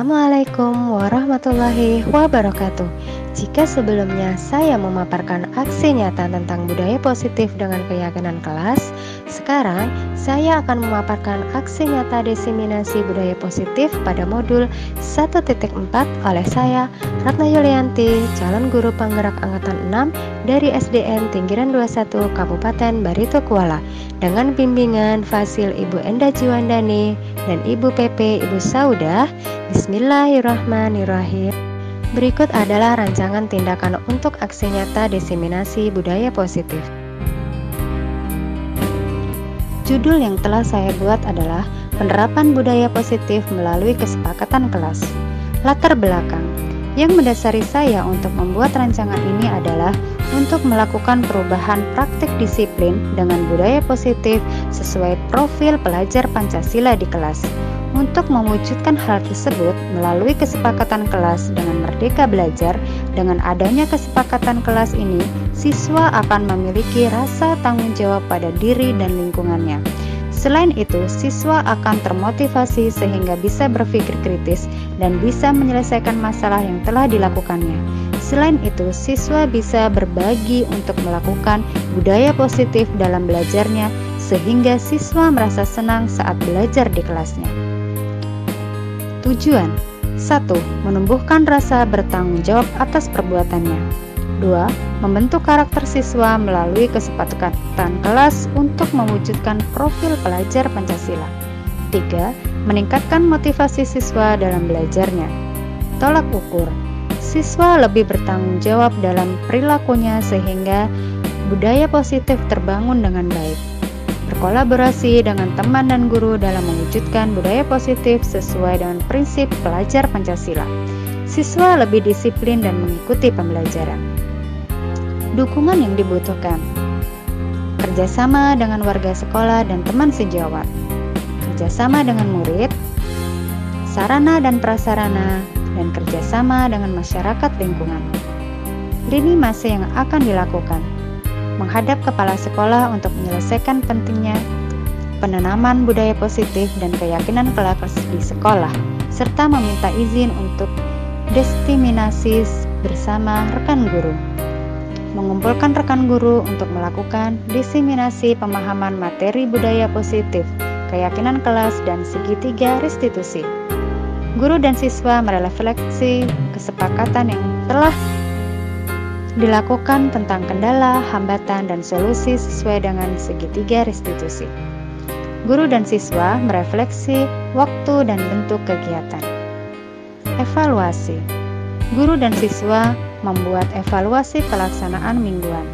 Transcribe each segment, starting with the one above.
Assalamualaikum warahmatullahi wabarakatuh. Jika sebelumnya saya memaparkan aksi nyata tentang budaya positif dengan keyakinan kelas, sekarang saya akan memaparkan aksi nyata diseminasi budaya positif pada modul 1.4 oleh saya, Ratna Yulianti, calon guru penggerak angkatan 6 dari SDN Tinggiran 21 Kabupaten Barito Kuala, dengan bimbingan Fasil Ibu Enda Jiwandani dan Ibu PP Ibu Saudah. Bismillahirrahmanirrahim. Berikut adalah rancangan tindakan untuk aksi nyata diseminasi budaya positif. Judul yang telah saya buat adalah Penerapan Budaya Positif Melalui Kesepakatan Kelas. Latar belakang yang mendasari saya untuk membuat rancangan ini adalah untuk melakukan perubahan praktik disiplin dengan budaya positif sesuai profil pelajar Pancasila di kelas. Untuk mewujudkan hal tersebut melalui kesepakatan kelas dengan merdeka belajar, dengan adanya kesepakatan kelas ini, siswa akan memiliki rasa tanggung jawab pada diri dan lingkungannya. Selain itu, siswa akan termotivasi sehingga bisa berpikir kritis dan bisa menyelesaikan masalah yang telah dilakukannya. Selain itu, siswa bisa berbagi untuk melakukan budaya positif dalam belajarnya sehingga siswa merasa senang saat belajar di kelasnya. Tujuan 1. Menumbuhkan rasa bertanggung jawab atas perbuatannya. 2. Membentuk karakter siswa melalui kesepakatan kelas untuk mewujudkan profil pelajar Pancasila. 3. Meningkatkan motivasi siswa dalam belajarnya. Tolak ukur. Siswa lebih bertanggung jawab dalam perilakunya sehingga budaya positif terbangun dengan baik. Berkolaborasi dengan teman dan guru dalam mewujudkan budaya positif sesuai dengan prinsip pelajar Pancasila. Siswa lebih disiplin dan mengikuti pembelajaran. Dukungan yang dibutuhkan: kerjasama dengan warga sekolah dan teman sejawat, kerjasama dengan murid, sarana dan prasarana, dan kerjasama dengan masyarakat lingkungan. Lini masa yang akan dilakukan: menghadap kepala sekolah untuk menyelesaikan pentingnya penanaman budaya positif dan keyakinan kelas di sekolah, serta meminta izin untuk diseminasi bersama rekan guru. Mengumpulkan rekan guru untuk melakukan diseminasi pemahaman materi budaya positif, keyakinan kelas, dan segitiga restitusi. Guru dan siswa merefleksi kesepakatan yang telah dilakukan tentang kendala, hambatan, dan solusi sesuai dengan segitiga restitusi. Guru dan siswa merefleksi waktu dan bentuk kegiatan. Evaluasi. Guru dan siswa membuat evaluasi pelaksanaan mingguan,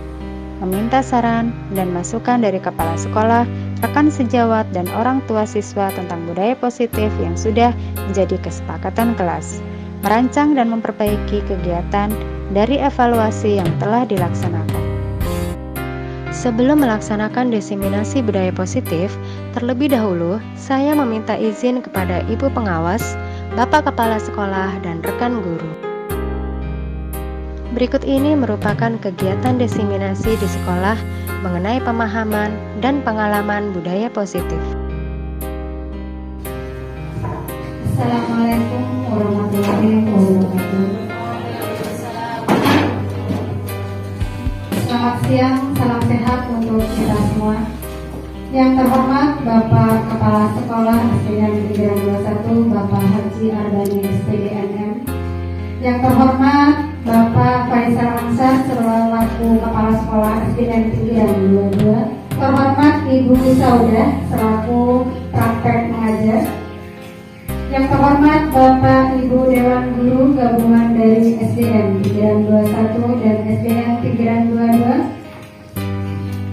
meminta saran dan masukan dari kepala sekolah, rekan sejawat, dan orang tua siswa tentang budaya positif yang sudah menjadi kesepakatan kelas, merancang dan memperbaiki kegiatan dari evaluasi yang telah dilaksanakan. Sebelum melaksanakan diseminasi budaya positif, terlebih dahulu saya meminta izin kepada Ibu Pengawas, Bapak Kepala Sekolah, dan rekan guru. Berikut ini merupakan kegiatan diseminasi di sekolah mengenai pemahaman dan pengalaman budaya positif. Assalamualaikum warahmatullahi wabarakatuh. Selamat siang, salam sehat untuk kita semua. Yang terhormat Bapak Kepala Sekolah SDN Tinggiran 21, Bapak Haji Ardani SPDNM. Yang terhormat Bapak Faisal Ansar selaku Kepala Sekolah SDN Tinggiran 22. Terhormat Ibu Saudah selaku praktek mengajar. Yang terhormat Bapak Ibu Dewan Guru Gabungan dari SDN Tinggiran 21 dan SDN Tinggiran 22.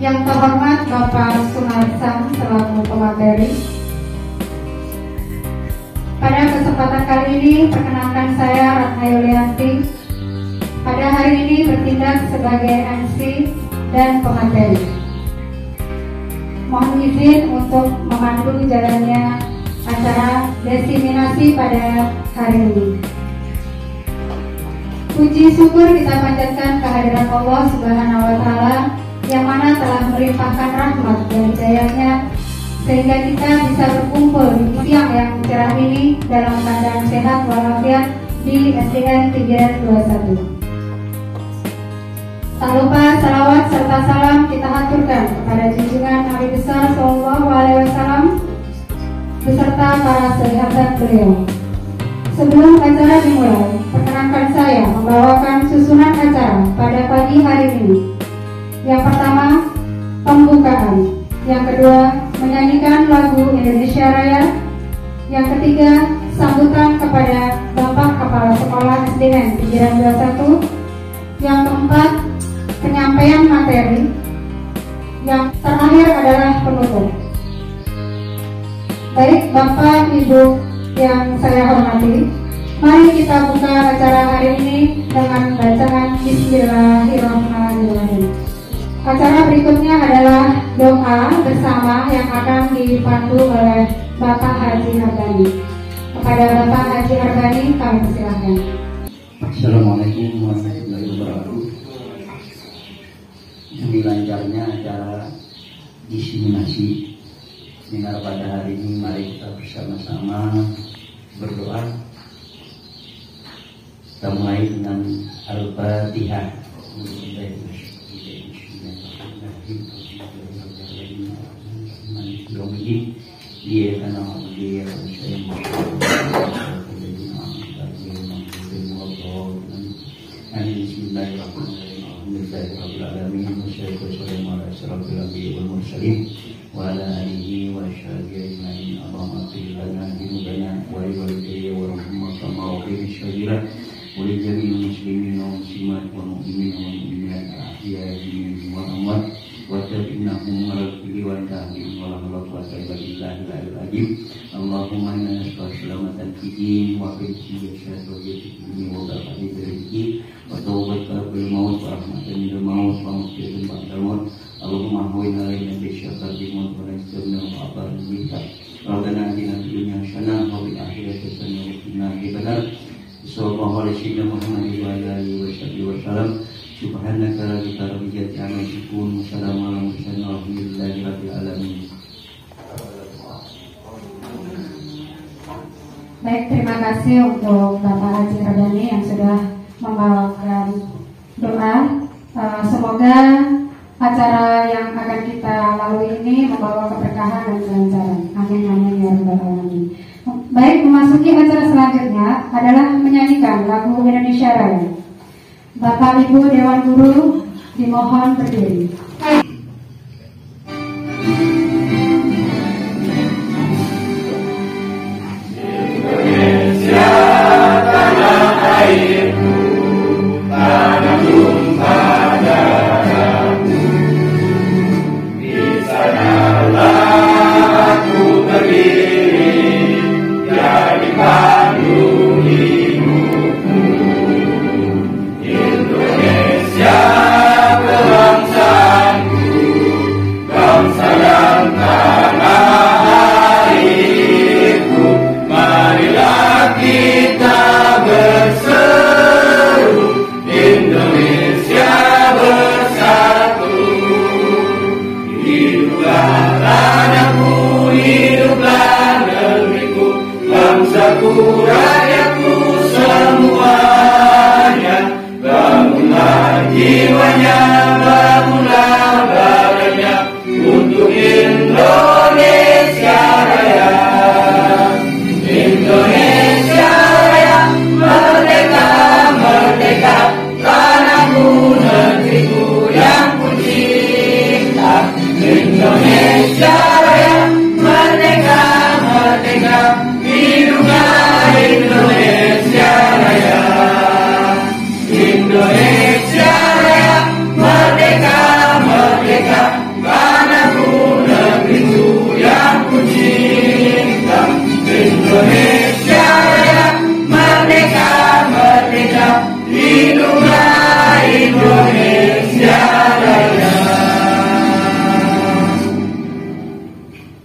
Yang terhormat Bapak Sunarsam selaku pemateri. Pada kesempatan kali ini perkenalkan saya Ratna Yulianti. Pada hari ini bertindak sebagai MC dan pemateri. Mohon izin untuk memandu jalannya acara diseminasi pada hari ini. Puji syukur kita panjatkan kehadiran Allah Subhanahu wa Ta'ala yang mana telah melimpahkan rahmat dan hidayahnya sehingga kita bisa berkumpul di siang yang cerah ini dalam keadaan sehat walafiat di SDN Tinggiran 21. Tak lupa salawat serta salam kita haturkan kepada junjungan Nabi besar Sallallahu Alaihi Wasallam beserta para sahabat beliau. Sebelum acara dimulai, perkenankan saya membawakan susunan acara pada pagi hari ini. Yang pertama, pembukaan. Yang kedua, menyanyikan lagu Indonesia Raya. Yang ketiga, sambutan kepada Bapak Kepala Sekolah SDN Tinggiran 21. Yang keempat, penyampaian materi. Yang terakhir adalah penutup. Baik Bapak Ibu yang saya hormati, mari kita buka acara hari ini dengan bacaan Bismillahirrahmanirrahim. Acara berikutnya adalah doa bersama yang akan dipandu oleh Bapak Haji Ardani. Kepada Bapak Haji Ardani kami persilahkan. Assalamualaikum warahmatullahi wabarakatuh. Demi lancarnya acara diseminasi seminar pada hari ini, mari kita bersama-sama berdoa. Kita mulai dengan Al-Fatihah. wa ala alihi wa sahbihi ajma'in. Allahumma ighfir lana dzunubana wa li walidayya warhamna kama rabbayana shaghira wa li jami'il muslimin wal muslimat wal mu'minin wal mu'minat al-ahya'i minhum wal amwat wa tabi'nahum marqili wa tahdihim wa la hawla wa la quwwata illa billahil Allahumma inna nas'aluka salamatan fid din wa fil jasad wa fil wa barakati rizqi wa tawbatan bil maut wa rahmatan minal maut wa maghfiratan ba'dal maut. Allahumma hawwin alaina bi syafaqati wa nasirna wa abarika. Rabbana atina fid dunya hasanah wa fil akhirati hasanah wa qina adzabannar. Sallallahu alaihi wa alihi wa sahbihi wa sallam. Subhanaka la ilaha illa anta astaghfiruka wa assalamu ala mursalin walhamdulillahi rabbil alamin. Baik, terima kasih untuk Bapak Haji Ardani yang sudah membawakan doa. Semoga acara yang akan kita lalui ini membawa keberkahan dan kelancaran. Amin amin ya rabbal alamin. Baik, memasuki acara selanjutnya adalah menyanyikan lagu Indonesia Raya. Bapak Ibu Dewan Guru dimohon berdiri. Indonesia tanah airku, tanah tumpah darahku. Di sanalah aku berdiri, jadi pandu hidupku. Indonesia bangsaku, bangsa yang tanah airku. Marilah kita berseru, Indonesia bersatu. Hiduplah tanahku, hiduplah negeriku, bangsaku, rakyatku semuanya. Bangunlah jiwanya, bangunlah badannya untuk Indonesia Raya. Indonesia Raya, merdeka, merdeka, tanahku, negeriku yang ku cinta. Indonesia Raya, merdeka, merdeka, hiduplah Indonesia Raya. Indonesia Raya, merdeka, merdeka, tanahku, negeriku yang ku cinta. Indonesia Raya, merdeka, merdeka, hiduplah Indonesia Raya.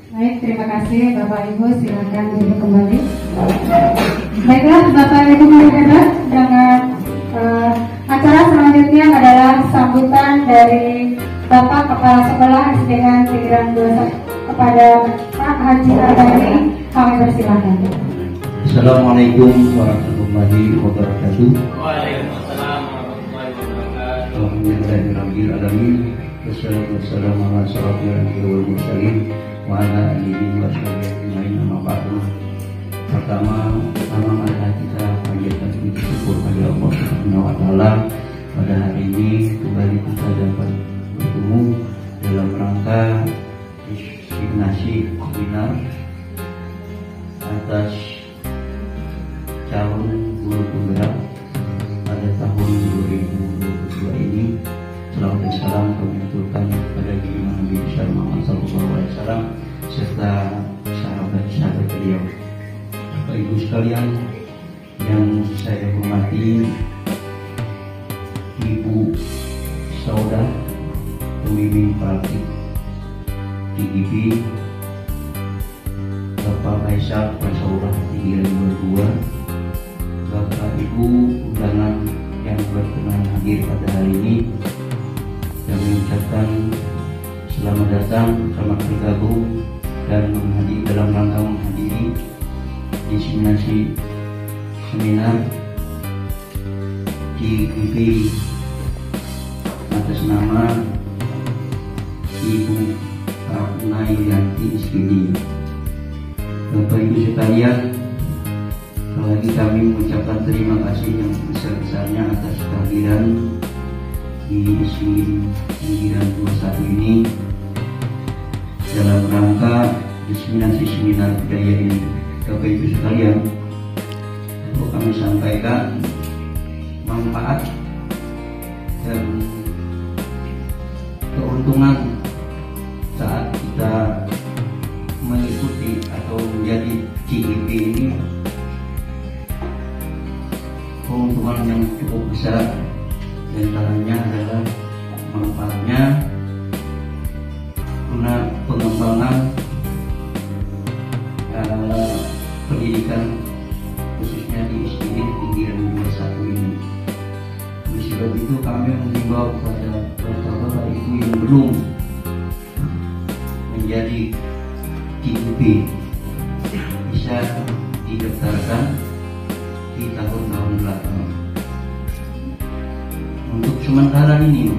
Baik, terima kasih Bapak Ibu, silakan duduk kembali. Baiklah Bapak Ibu Marikada, dengan acara selanjutnya adalah sambutan dari Bapak Kepala Sekolah SDN Tinggiran 21 kepada Bapak Haji Ardani, kami persilahkan. Assalamualaikum warahmatullahi wabarakatuh. Waalaikumsalam warahmatullahi wabarakatuh. Alhamdulillahirabbil alamin. Wassalatu wassalamu ala asyrofil anbiya'i wal mursalin wa ala alihi wa sahbihi ajmain. Amma ba'du. Pertama marilah kita panjatkan puji syukur kepada Allah Subhanahu wa taala. Pada hari ini kembali kita dapat bertemu dalam rangka destinasi seminar atas calon guru penggerak pada tahun 2022 ini. Salawat dan salam kami aturkan kepada junjungan Nabi besar Muhammad SAW serta sahabat-sahabat beliau. Bapak Ibu sekalian yang saya hormati, Ibu Saudah pembimbing praktik TGP, Bapak Faisal Prasaurah 322, Bapak Ibu undangan yang berkenan hadir pada hari ini, kami mengucapkan selamat datang, selamat bergabung dan menghadiri dalam rangka menghadiri destinasi seminar TGP atas nama Ibu Ratna Yulianti SPD. Bapak Ibu sekalian, sekali lagi kami mengucapkan terima kasih yang besar-besarnya atas kehadiran di SIN Pinggiran 21 ini dalam rangka diseminasi seminar budaya ini. Bapak Ibu sekalian, perlu kami sampaikan manfaat dan keuntungan saat kita mengikuti atau menjadi CIP ini. Keuntungan yang cukup besar diantaranya adalah manfaatnya guna pengembangan pendidikan khususnya di SIN Pinggiran 21 ini. Oleh sebab itu kami mengimbau kepada bapak-bapak ibu yang belum menjadi TGP bisa didaftarkan di tahun-tahun belakangan. Untuk sementara ini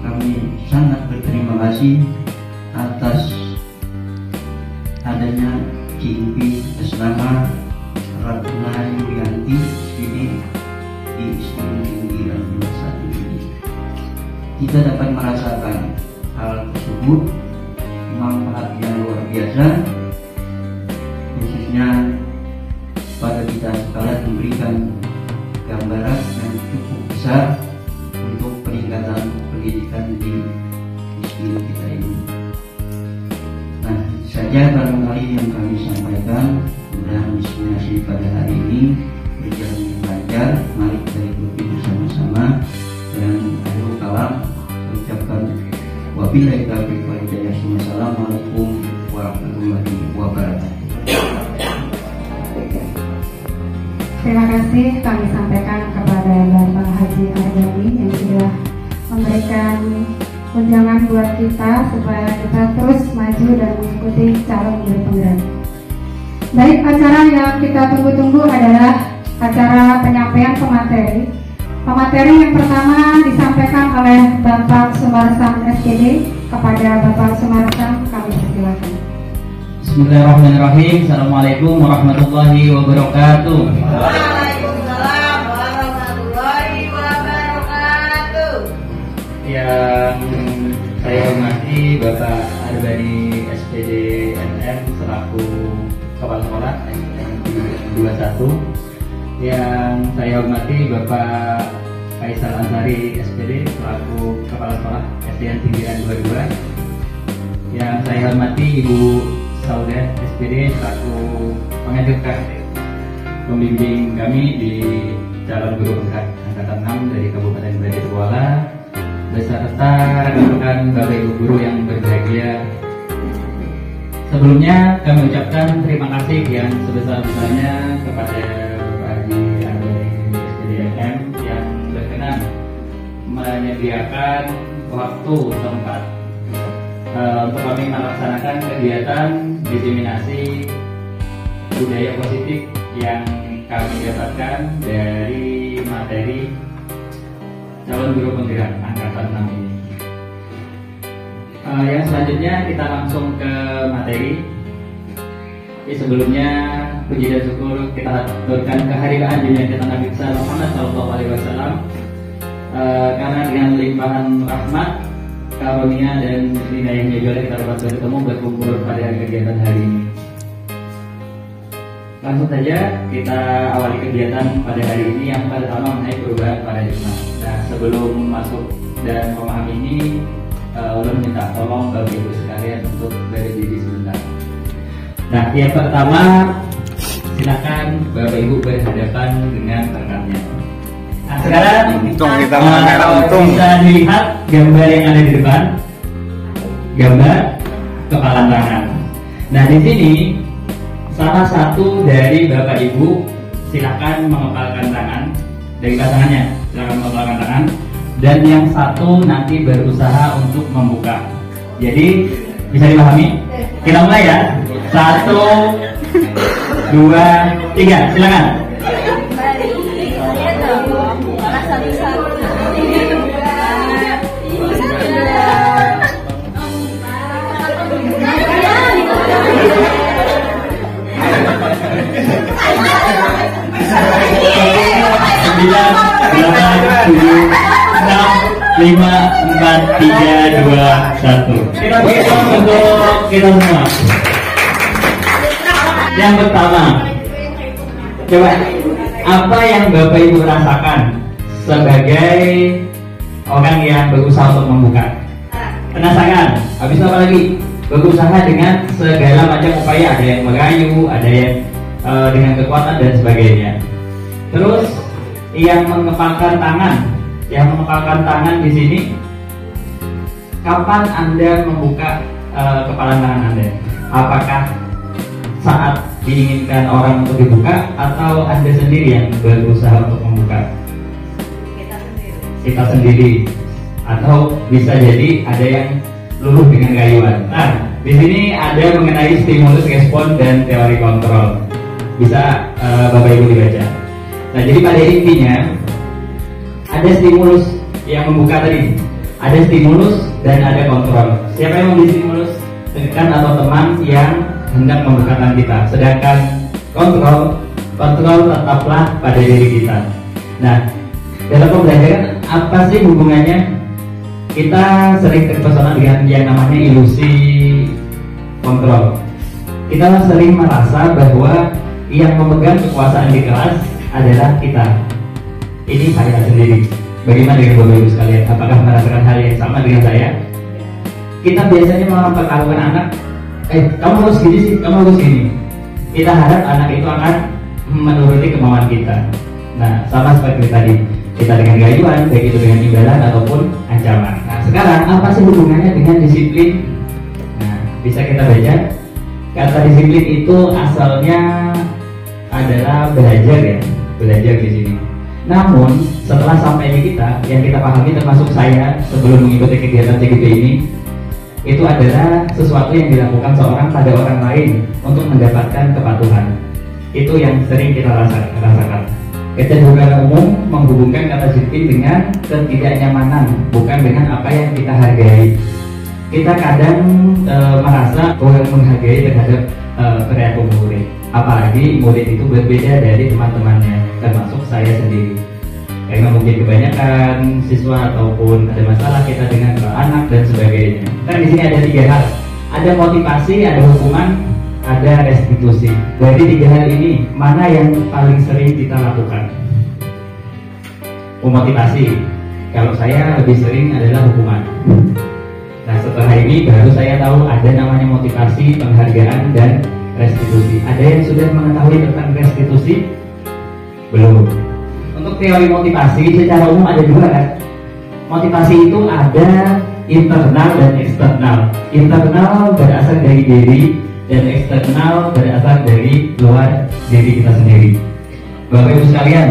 kami sangat berterima kasih atas adanya TGP atas nama Ratna Yulianti SPD di SIN Pinggiran 21 ini. Kita dapat merasakan hal tersebut, manfaat yang luar biasa, khususnya pada kita sekalian memberikan gambaran yang cukup besar untuk peningkatan pendidikan di SIN kita ini. Nah, saja barangkali yang kami sampaikan. Mudah-mudahan destinasi pada hari ini berjalan dengan lancar. Mari kita ikuti bersama-sama. Dan akhirul kalam saya ucapkan wabillahi taufiq wal hidayah. Wassalamualaikum warahmatullahi wabarakatuh. Terima kasih kami sampaikan kepada Bapak Haji Ardani yang sudah memberikan undangan buat kita supaya kita terus maju dan mengikuti calon guru penggerak. Baik, acara yang kita tunggu-tunggu adalah acara penyampaian pemateri. Pemateri yang pertama disampaikan oleh Bapak Sumarsam SPD. Kepada Bapak Sumarsam kami persilakan. Bismillahirrahmanirrahim. Assalamualaikum warahmatullahi wabarakatuh. Waalaikumsalam warahmatullahi wabarakatuh. Yang saya hormati Bapak Ardani SPD NM selaku Kepala Sekolah SDN 21. Yang saya hormati Bapak Faisal Ansari SPD selaku Kepala Sekolah SDN Pinggiran 22. Yang saya hormati Ibu Saudah SPD selaku pengedukasi pembimbing kami di calon guru penggerak angkatan 6 dari Kabupaten Bandar Kuala, beserta rekan Bapak Ibu guru yang berbahagia. Sebelumnya kami ucapkan terima kasih yang sebesar-besarnya kepada Bapak Haji Ardani SDM yang berkenan menyediakan waktu tempat untuk kami melaksanakan kegiatan diseminasi budaya positif yang kami dapatkan dari materi calon guru penggerak angkatan 6 ini. Yang selanjutnya kita langsung ke materi. Sebelumnya puji dan syukur kita haturkan kehadiran junjungan kita Nabi besar Muhammad SAW, karena dengan limpahan rahmat, karunia dan hidayahnya juga kita dapat bertemu berkumpul pada kegiatan hari ini. Langsung saja kita awali kegiatan pada hari ini yang pertama mengenai perubahan pada jemaah. Nah, sebelum masuk dan memahami ini, ulun minta tolong Bapak Ibu sekalian untuk berdiri sebentar. Nah, yang pertama silakan Bapak Ibu berhadapan dengan rekannya. Nah, sekarang bisa dilihat gambar yang ada di depan, gambar kepala tangan. Nah, di sini salah satu dari Bapak Ibu silakan mengepalkan tangan dari pasangannya, silakan mengepalkan tangan, dan yang satu nanti berusaha untuk membuka. Jadi bisa dipahami? Kita mulai ya. 1, 2, 3, silakan. Sembilan, 8, 7, 6, 5, 4, 3, 2, 1. Kita berhitung untuk kita semua. Yang pertama, coba apa yang Bapak Ibu rasakan sebagai orang yang berusaha untuk membuka? Penasaran? Habis apa lagi? Berusaha dengan segala macam upaya, ada yang merayu, ada yang dengan kekuatan dan sebagainya. Terus yang mengepalkan tangan di sini, kapan Anda membuka kepala tangan Anda? Apakah saat diinginkan orang untuk dibuka atau Anda sendiri yang berusaha untuk membuka? Kita sendiri. Atau bisa jadi ada yang luluh dengan rayuan. Nah, di sini ada mengenai stimulus respon dan teori kontrol. Bisa Bapak Ibu dibaca. Nah, jadi pada intinya ada stimulus yang membuka tadi, ada stimulus dan ada kontrol. Siapa yang memberi stimulus? Rekan atau teman yang hendak membuka tangan kita. Sedangkan kontrol tetaplah pada diri kita. Nah, dalam pembelajaran apa sih hubungannya? Kita sering terpesona dengan yang namanya ilusi kontrol. Kita sering merasa bahwa yang memegang kekuasaan di kelas adalah kita. Ini saya sendiri. Bagaimana dengan Bapak Ibu sekalian? Apakah merasakan hal yang sama dengan saya? Kita biasanya memperlakukan anak, kamu harus gini sih, kamu harus gini. Kita harap anak itu akan menuruti kemauan kita. Nah, sama seperti tadi, kita dengan gayuan, baik itu dengan imbalan ataupun ancaman. Nah, sekarang apa sih hubungannya dengan disiplin? Nah, bisa kita baca. Kata disiplin itu asalnya adalah belajar ya, belajar di sini. Namun setelah sampai di kita, yang kita pahami termasuk saya sebelum mengikuti kegiatan CGP ini, itu adalah sesuatu yang dilakukan seorang pada orang lain untuk mendapatkan kepatuhan. Itu yang sering kita rasakan. Kecenderungan umum menghubungkan kata disiplin dengan ketidaknyamanan, bukan dengan apa yang kita hargai. Kita kadang merasa kurang menghargai terhadap perilaku murid. Apalagi murid itu berbeda dari teman-temannya, termasuk saya sendiri. Karena mungkin kebanyakan siswa ataupun ada masalah kita dengan anak dan sebagainya. Kan di sini ada 3 hal. Ada motivasi, ada hukuman, ada restitusi. Dari 3 hal ini, mana yang paling sering kita lakukan? Motivasi. Kalau saya lebih sering adalah hukuman. Nah, setelah ini baru saya tahu ada namanya motivasi, penghargaan, dan restitusi. Ada yang sudah mengetahui tentang restitusi? Belum. Untuk teori motivasi secara umum ada 2 kan? Motivasi itu ada internal dan eksternal. Internal berasal dari diri dan eksternal berasal dari luar diri kita sendiri. Bapak Ibu sekalian,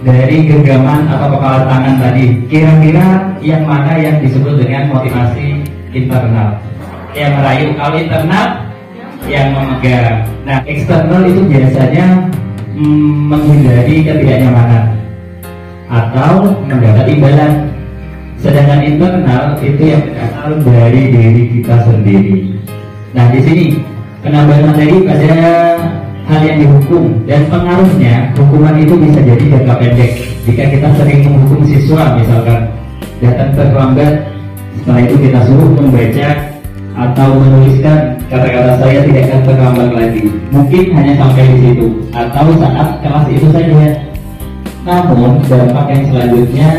dari genggaman atau kepala tangan tadi, kira-kira yang mana yang disebut dengan motivasi internal? yang merayu, kalau internal yang memegang. Nah, eksternal itu biasanya menghindari ketidaknyamanan atau mendapat imbalan. Sedangkan internal itu yang berasal dari diri kita sendiri. Nah, di sini penambahan materi pada hal yang dihukum dan pengaruhnya, hukuman itu bisa jadi jangka pendek. Jika kita sering menghukum siswa, misalkan datang terlambat, setelah itu kita suruh membaca atau menuliskan kata-kata saya tidak akan terlambat lagi. Mungkin hanya sampai di situ atau saat kelas itu saja. Namun dampak yang selanjutnya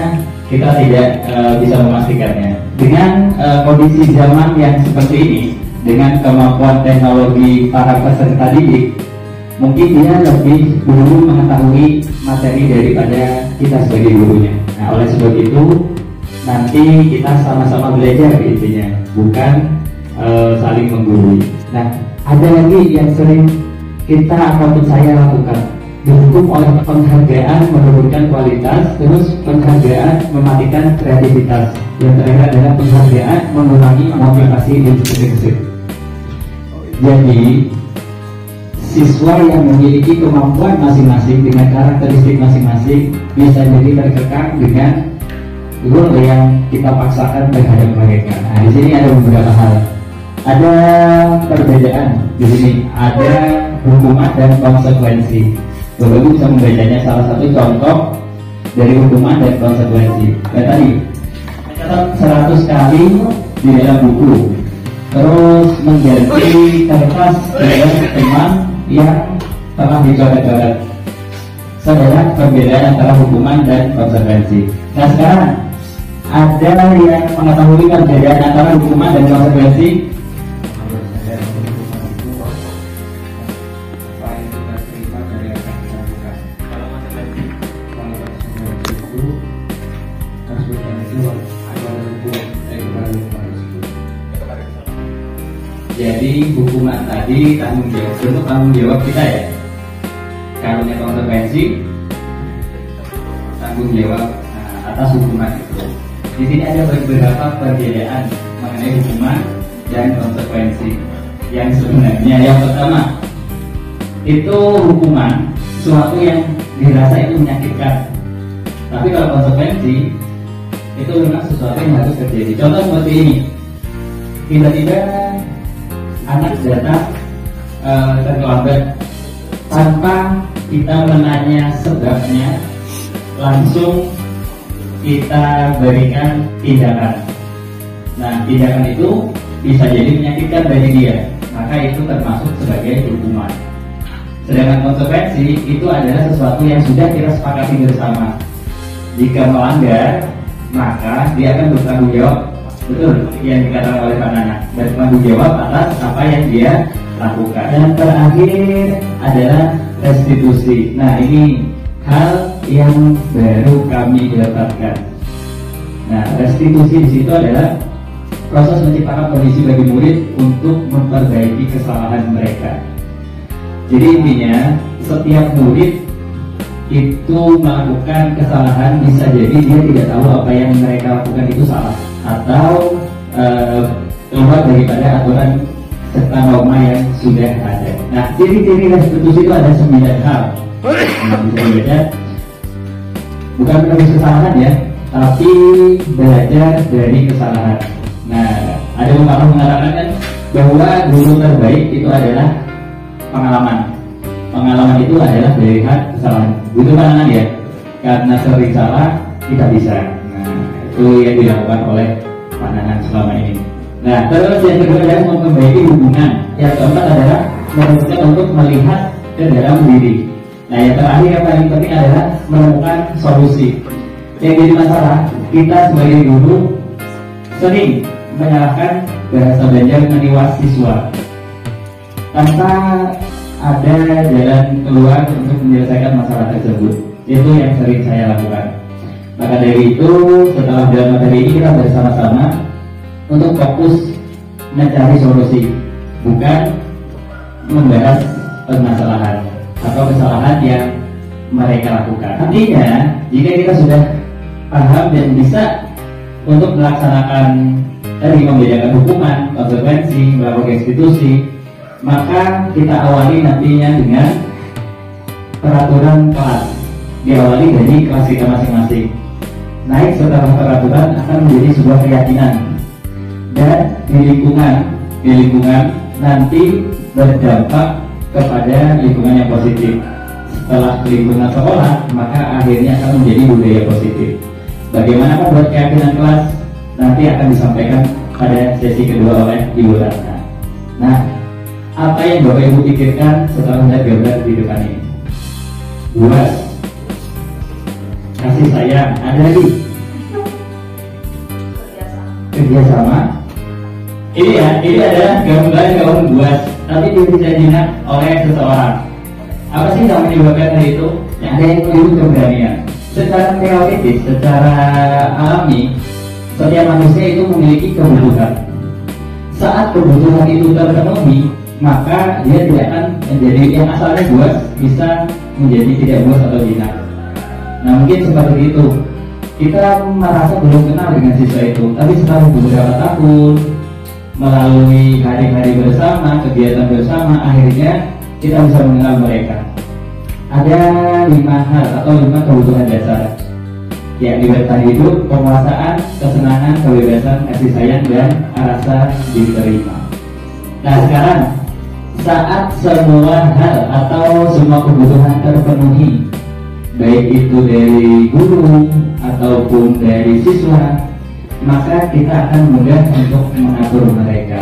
kita tidak bisa memastikannya. Dengan kondisi zaman yang seperti ini, dengan kemampuan teknologi para peserta didik, mungkin dia lebih dulu mengetahui materi daripada kita sebagai gurunya. Nah, oleh sebab itu nanti kita sama-sama belajar intinya, bukan saling menggurui. Nah, ada lagi yang sering kita ataupun saya lakukan, dihukum oleh penghargaan menurunkan kualitas, terus penghargaan mematikan kreativitas, yang terakhir adalah penghargaan mengurangi motivasi intrinsik. Jadi siswa yang memiliki kemampuan masing-masing dengan karakteristik masing-masing bisa jadi terkekang dengan rule yang kita paksakan terhadap mereka. Nah, di sini ada beberapa hal. Ada perbedaan di sini, ada hukuman dan konsekuensi. Bapak Ibu bisa membacanya, salah satu contoh dari hukuman dan konsekuensi. Kayak tadi, mencatat 100 kali di dalam buku, terus mengganti kertas dengan teman yang telah dicoret-coret. Saudara, perbedaan antara hukuman dan konsekuensi. Nah, sekarang ada yang mengetahui perbedaan antara hukuman dan konsekuensi? Jadi hukuman tadi tanggung jawab, bentuk tanggung jawab kita ya. Kalau yang konsekuensi tanggung jawab atas hukuman itu. Di sini ada beberapa perbedaan mengenai hukuman dan konsekuensi. Yang sebenarnya yang pertama itu hukuman sesuatu yang dirasa itu menyakitkan. Tapi kalau konsekuensi itu memang sesuatu yang harus terjadi. Contoh seperti ini, tiba-tiba anak datang terlambat tanpa kita menanya sebabnya, langsung kita berikan tindakan. Nah, tindakan itu bisa jadi menyakitkan bagi dia, maka itu termasuk sebagai hukuman. Sedangkan konsekuensi itu adalah sesuatu yang sudah kita sepakati bersama. Jika melanggar, maka dia akan bertanggung jawab. Betul yang dikatakan oleh Pak Nana, bertanggung jawab atas apa yang dia lakukan. Dan terakhir adalah restitusi. Nah, ini hal yang baru kami dapatkan. Nah, restitusi di situ adalah proses menciptakan kondisi bagi murid untuk memperbaiki kesalahan mereka. Jadi intinya setiap murid itu melakukan kesalahan, bisa jadi dia tidak tahu apa yang mereka lakukan itu salah atau keluar daripada aturan serta norma yang sudah ada. Nah, ciri-ciri restitusi itu ada 9 hal. Nah, bisa dibaca, bukan menebus kesalahan ya, tapi belajar dari kesalahan. Nah, ada beberapa mengatakan kan bahwa guru terbaik itu adalah pengalaman. Pengalaman itu adalah melihat kesalahan. Butuh pandangan ya, karena sering salah kita bisa. Nah, itu yang dilakukan oleh pandangan selama ini. Nah, terus yang kedua adalah memperbaiki hubungan. Yang keempat adalah menemukan untuk melihat ke dalam diri. Nah, yang terakhir yang paling penting adalah menemukan solusi. Yang jadi masalah, kita sebagai guru sering menyalahkan bahasa belajar meniwas siswa tanpa ada jalan keluar untuk menyelesaikan masalah tersebut. Itu yang sering saya lakukan. Maka dari itu, setelah dalam materi ini kita bersama-sama untuk fokus mencari solusi, bukan membahas permasalahan atau kesalahan yang mereka lakukan. Artinya, jika kita sudah paham dan bisa untuk melaksanakan tadi membedakan hukuman, konsekuensi, melakukan restitusi, maka kita awali nantinya dengan peraturan kelas. Diawali dari kelas kita masing-masing. Naik setelah peraturan akan menjadi sebuah keyakinan, dan di lingkungan nanti berdampak kepada lingkungan yang positif. Setelah lingkungan sekolah, maka akhirnya akan menjadi budaya positif. Bagaimana membuat keyakinan kelas nanti akan disampaikan pada sesi kedua oleh Ibu Ratna. Nah, apa yang Bapak Ibu pikirkan setelah melihat gambar di depan ini? Buas, kasih sayang, ada lagi kerjasama. Ini adalah gambar gaun buas, tapi disajikan oleh seseorang. Apa sih yang menyebabkan hal itu? Yang ada itu keberanian. Secara teoritis, secara alami, setiap manusia itu memiliki kebutuhan. Saat kebutuhan itu terpenuhi, maka dia tidak akan menjadi yang asalnya buas bisa menjadi tidak buas atau jinak. Nah, mungkin seperti itu. Kita merasa belum kenal dengan siswa itu, tapi setelah beberapa tahun melalui hari-hari bersama, kegiatan bersama, akhirnya kita bisa mengenal mereka. Ada 5 hal atau 5 kebutuhan dasar, yakni bertahan hidup, penguasaan, kesenangan, kebebasan, kasih sayang, dan rasa diterima. Nah, sekarang saat semua hal atau semua kebutuhan terpenuhi, baik itu dari guru ataupun dari siswa, maka kita akan mudah untuk mengatur mereka.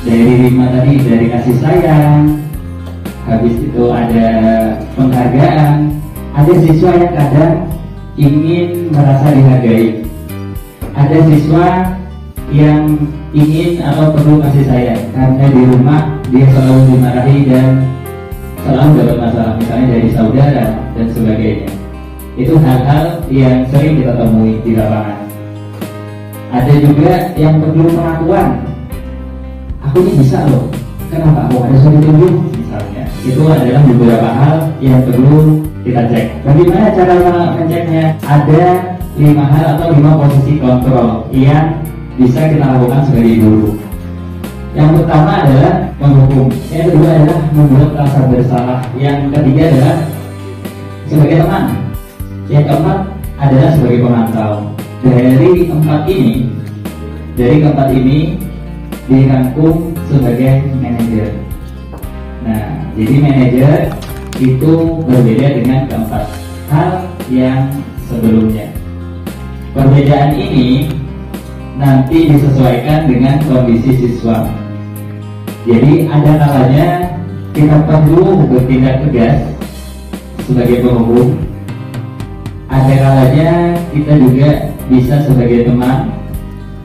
Dari 5 tadi, dari kasih sayang, habis itu ada penghargaan. Ada siswa yang kadang ingin merasa dihargai, ada siswa yang ingin atau perlu kasih sayang karena di rumah dia selalu dimarahi dan selalu dapat masalah, misalnya dari saudara dan sebagainya. Itu hal-hal yang sering kita temui di lapangan. Ada juga yang perlu pengakuan. Aku ini bisa loh, kenapa aku harus ditunjuk misalnya. Itu adalah beberapa hal yang perlu kita cek. Bagaimana cara mengeceknya? Ada 5 hal atau 5 posisi kontrol yang bisa kita lakukan sebagai guru. Yang pertama adalah menghukum. Yang kedua adalah membuat rasa bersalah. Yang ketiga adalah sebagai teman. Yang keempat adalah sebagai pemantau. Dari keempat ini dirangkum sebagai manajer. Nah, jadi manajer itu berbeda dengan keempat hal yang sebelumnya. Perbedaan ini nanti disesuaikan dengan kondisi siswa. Jadi ada kalanya kita perlu bertindak tegas sebagai penghukum. Ada kalanya kita juga bisa sebagai teman.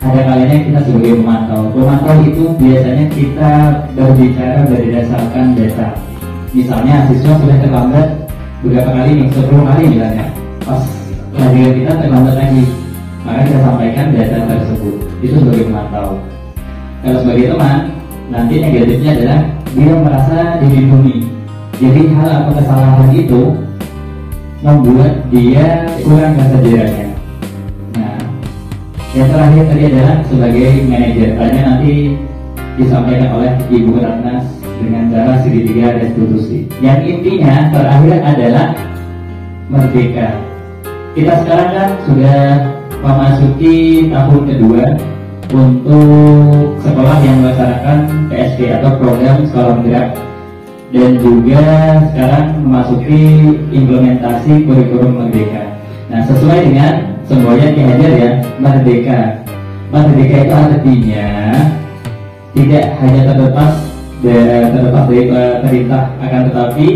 Ada kalanya kita sebagai pemantau. Pemantau itu biasanya kita berbicara berdasarkan data. Misalnya siswa sudah terlambat beberapa kali nih, 10 kali misalnya. Pas pelajaran kita terlambat lagi, maka kita sampaikan data tersebut. Itu sebagai pemantau. Kalau sebagai teman, nanti negatifnya adalah dia merasa dilindungi. Jadi hal atau kesalahan itu membuat dia kurang kesadarannya. Nah, yang terakhir tadi adalah sebagai manajer. Tanya nanti disampaikan oleh Ibu Ratna dengan cara segitiga restitusi. Yang intinya terakhir adalah merdeka. Kita sekarang kan sudah memasuki tahun kedua untuk sekolah yang melaksanakan PSP atau program sekolah bergerak, dan juga sekarang memasuki implementasi kurikulum merdeka. Nah, sesuai dengan semboyan Ki Hajar ya, merdeka. Merdeka itu artinya tidak hanya terlepas dari perintah, akan tetapi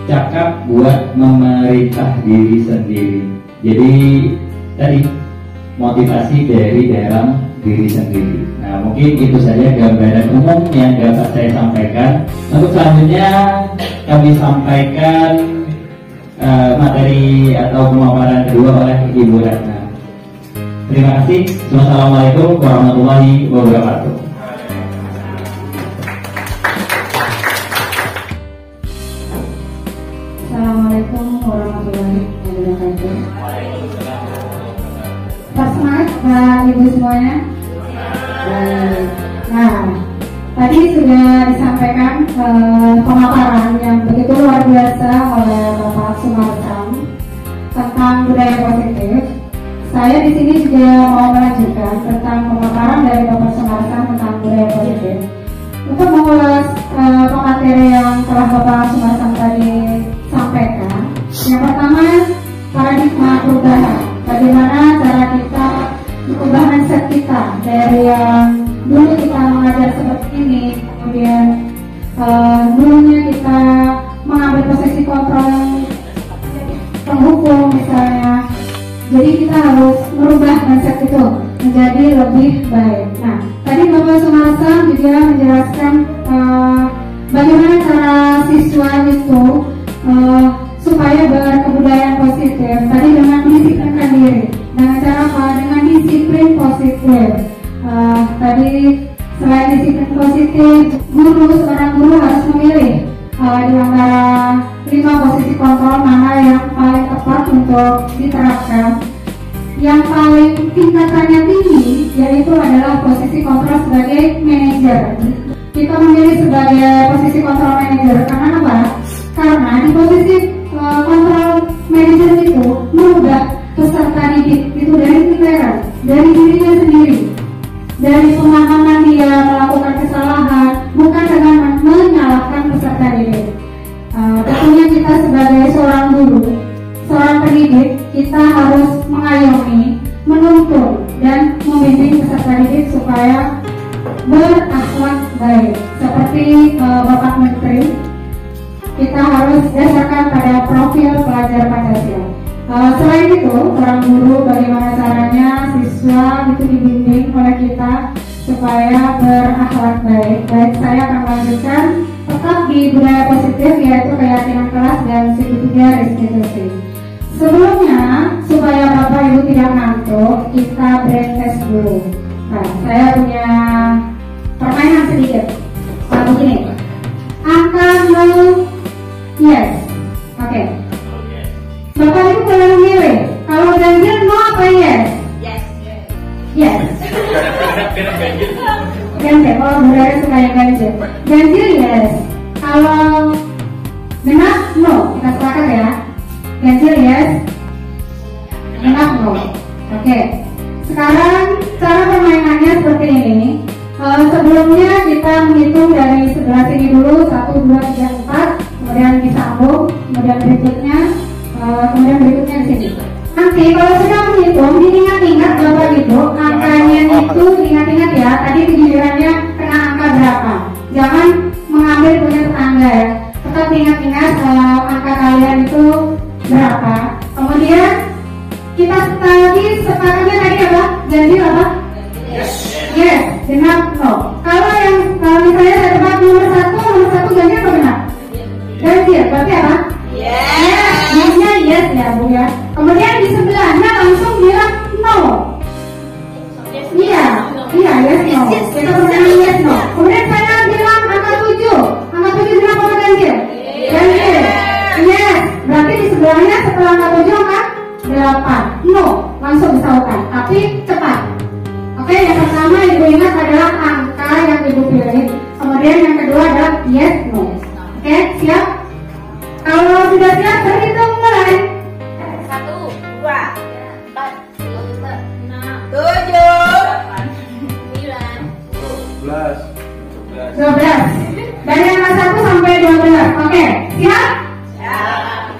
cakap buat memerintah diri sendiri. Jadi tadi motivasi dari dalam diri sendiri. Nah, mungkin itu saja gambaran umum yang dapat saya sampaikan. Untuk selanjutnya kami sampaikan materi atau pemaparan kedua oleh Ibu Ratna. Terima kasih. Wassalamualaikum warahmatullahi wabarakatuh. Assalamualaikum warahmatullahi wabarakatuh. Pak Smart, Pak Ibu semuanya, pemaparan yang begitu luar biasa oleh Bapak Sumarsam tentang budaya positif. Saya di sini juga mau melanjutkan tentang pemaparan dari Bapak Sumarsam tentang budaya positif. Untuk mengulas pemateri yang telah Bapak Sumarsam tadi sampaikan, yang pertama paradigma perubahan. Bagaimana cara kita mengubah mindset kita dari yang dulu kita mengajar seperti ini, kemudian dulunya kita mengambil posisi kontrol penghukum misalnya. Jadi kita harus merubah mindset itu menjadi lebih baik. Nah, tadi Bapak Sumarsam juga menjelaskan bagaimana cara siswa itu supaya berkebudayaan positif. Tadi dengan mendisiplinkan diri, dengan cara apa? Dengan disiplin positif. Tadi selain disiplin positif, seorang guru harus memilih di antara 5 posisi kontrol mana yang paling tepat untuk diterapkan. Yang paling tingkatannya tinggi yaitu adalah posisi kontrol sebagai manajer. Kita memilih sebagai posisi kontrol manajer karena apa? Karena di posisi kontrol manajer itu merubah peserta didik itu dari pikiran, dari dirinya sendiri, dari pemahaman dia melakukan kesalahan, bukan dengan menyalahkan peserta didik. Tentunya kita sebagai seorang guru, seorang pendidik, kita harus mengayomi, menuntun, dan membimbing peserta didik supaya berakhlak baik. Seperti Bapak Menteri, kita harus dasarkan pada profil pelajar Pancasila. Selain itu, seorang guru bagaimana caranya siswa itu dibimbing oleh kita supaya berakhlak baik. Baik, saya akan melanjutkan tetap di budaya positif yaitu keyakinan kelas dan segitiga restitusi. Sebelumnya, supaya Bapak Ibu tidak ngantuk, kita brain test dulu. Nah, saya punya permainan sedikit. Begini, angka 0, yes, oke. Bapak Ibu boleh memilih, kalau ganjil mau apa yes? Yes. Ganjil, kalau budaya suka yang ganjil. Ganjil yes. Kalau genap no, kita sepakat ya. Ganjil yes, genap no. Oke. Sekarang cara permainannya seperti ini. Sebelumnya kita menghitung dari sebelah sini dulu 1, 2, 3, 4, kemudian disambung, kemudian berikutnya di sini. Nanti kalau sudah menghitung, diingat-ingat Bapak Ibu, angkanya itu diingat-ingat ya. Tadi gilirannya kena angka berapa? Jangan mengambil punya tetangga ya. Tetap diingat-ingat angka kalian itu berapa. Kemudian kita tadi sepakatnya tadi apa? Janji apa? Yes, genap no. Kalau misalnya saya tebak nomor 1 ganjil apa genap? Ganjil, berarti apa? Yes-nya yes ya Bu ya. Kemudian di sebelahnya langsung bilang no. Iya yes no. Kita pertanyaan yes no. Kemudian saya bilang angka 7. Angka 7 genap apa ganjil? Ganjil. Yes. Berarti di sebelahnya setelah angka 7 angka 8. No, langsung disautan. Tapi cepat. Oke, yang pertama Ibu ingat adalah angka yang Ibu pilih. Kemudian yang kedua adalah yes no. Oke, siap? Kalau sudah siap, berhitung mulai. 1, 2, 4, 5, 6, 7, 8, 9, 12. Dari angka 1 sampai 12. Oke, siap?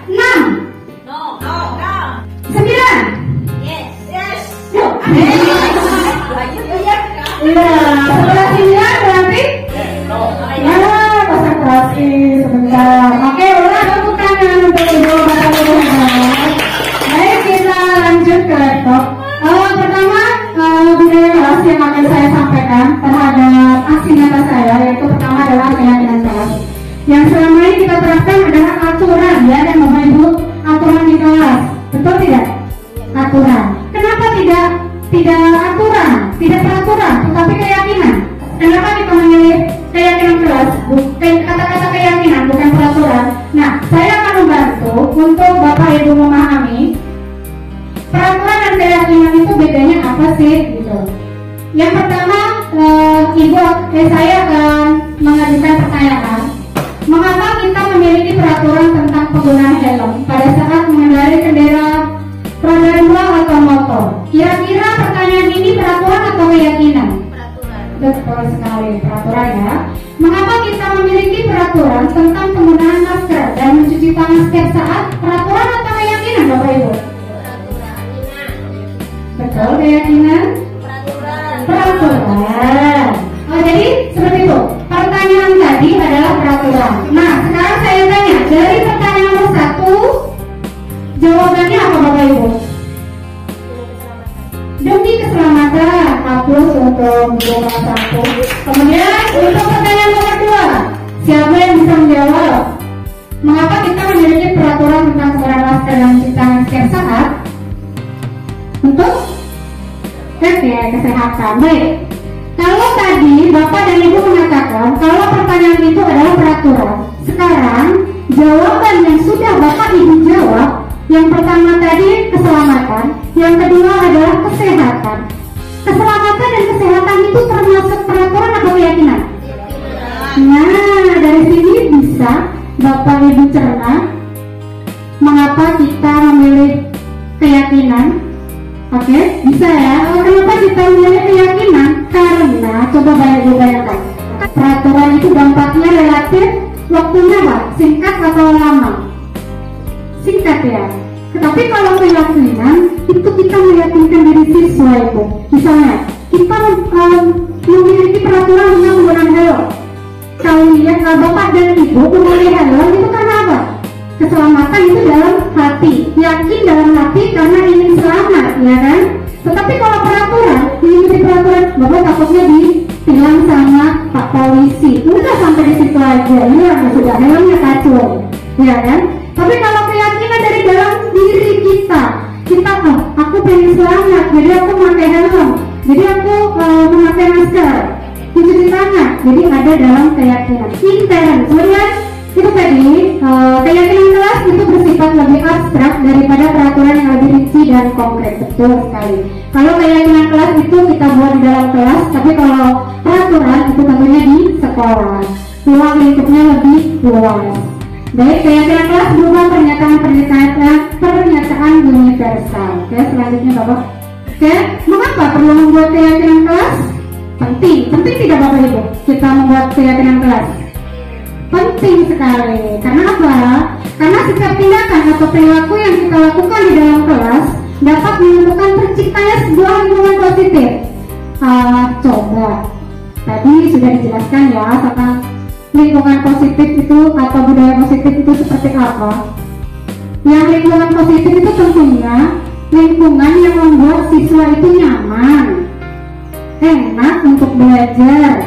6, 9. Yuk. Iya, setelah 9 berarti? Ya, konsentrasi sebentar. Oke, ulang tepuk tangan untuk Ibu Bapak Ibu. Baik, kita lanjut ke laptop. Pertama, budaya kelas yang akan saya sampaikan terhadap aksi nyata saya, yaitu pertama adalah keyakinan kelas. Yang selama ini kita terapkan adalah aturan ya, dan Bapak Ibu, aturan di kelas. Betul tidak? Aturan. Kenapa tidak aturan, tidak peraturan, tetapi keyakinan? Kenapa kita memilih keyakinan kelas? Kata-kata keyakinan bukan peraturan. Nah, saya akan membantu untuk Bapak Ibu memahami peraturan dan keyakinan itu bedanya apa sih gitu. Yang pertama, saya akan mengajukan pertanyaan. peraturan tentang penggunaan helm pada saat mengendarai kendaraan roda 2 atau motor. Kira-kira pertanyaan ini peraturan atau keyakinan? Peraturan. Betul sekali, peraturan ya. Mengapa kita memiliki peraturan tentang penggunaan masker dan mencuci tangan setiap saat? Peraturan atau keyakinan, Bapak Ibu? Peraturan. Betul, keyakinan? Peraturan. Peraturan. Oh, jadi seperti itu. Pertanyaan tadi adalah peraturan. Nah, sekarang saya tanya, dari pertanyaan nomor 1, jawabannya apa, Bapak Ibu? Demi keselamatan. Hapus untuk nomor 1. Kemudian untuk pertanyaan nomor 2, siapa yang bisa menjawab? Mengapa kita memiliki peraturan tentang penggunaan masker dan mencuci tangan setiap saat? Untuk kesehatan. Baik. Kalau tadi Bapak dan Ibu mengatakan kalau pertanyaan itu adalah peraturan, sekarang jawaban yang sudah Bapak Ibu jawab, yang pertama tadi keselamatan, yang kedua adalah kesehatan. Keselamatan dan kesehatan itu termasuk peraturan atau keyakinan? Nah, dari sini bisa Bapak Ibu cerna mengapa kita memilih keyakinan. Oke, bisa ya. Kenapa kita memilih keyakinan? Karena coba bayangkan, peraturan itu dampaknya relatif, waktunya apa? Singkat atau lama? Singkat ya. Tetapi kalau keyakinan itu kita meyakinkan diri siswa itu. Misalnya kita memiliki peraturan tentang penggunaan helm. Kalian Bapak dan Ibu memilih helm itu karena apa? Keselamatan itu dalam hati, yakin dalam hati karena ingin selamat, ya kan? Tetapi kalau peraturan, mengikuti peraturan, Bapak takutnya ditilang sama Pak Polisi. Udah sampai di situ aja, ya sudah helmnya kacau, ya kan? Tapi kalau keyakinan dari dalam diri kita aku pengen selamat, jadi aku memakai helm, jadi aku memakai masker, mencuci tangan, jadi ada dalam keyakinan. Intern, kemudian itu tadi keyakinan kelas itu bersifat lebih abstrak daripada peraturan yang lebih rinci dan konkret. Betul sekali. Kalau keyakinan kelas itu kita buat di dalam kelas, tapi kalau peraturan itu tentunya di sekolah. Ruang lingkupnya lebih luas. Baik, keyakinan kelas berupa pernyataan universal. Oke, selanjutnya Bapak. Oke, mengapa perlu membuat keyakinan kelas? Penting tidak Bapak Ibu kita membuat keyakinan kelas? Penting sekali. Karena apa? Karena setiap tindakan atau perilaku yang kita lakukan di dalam kelas dapat menentukan terciptanya sebuah lingkungan positif. Coba tadi sudah dijelaskan ya tentang lingkungan positif itu atau budaya positif itu seperti apa. Yang lingkungan positif itu tentunya lingkungan yang membuat siswa itu nyaman, enak untuk belajar,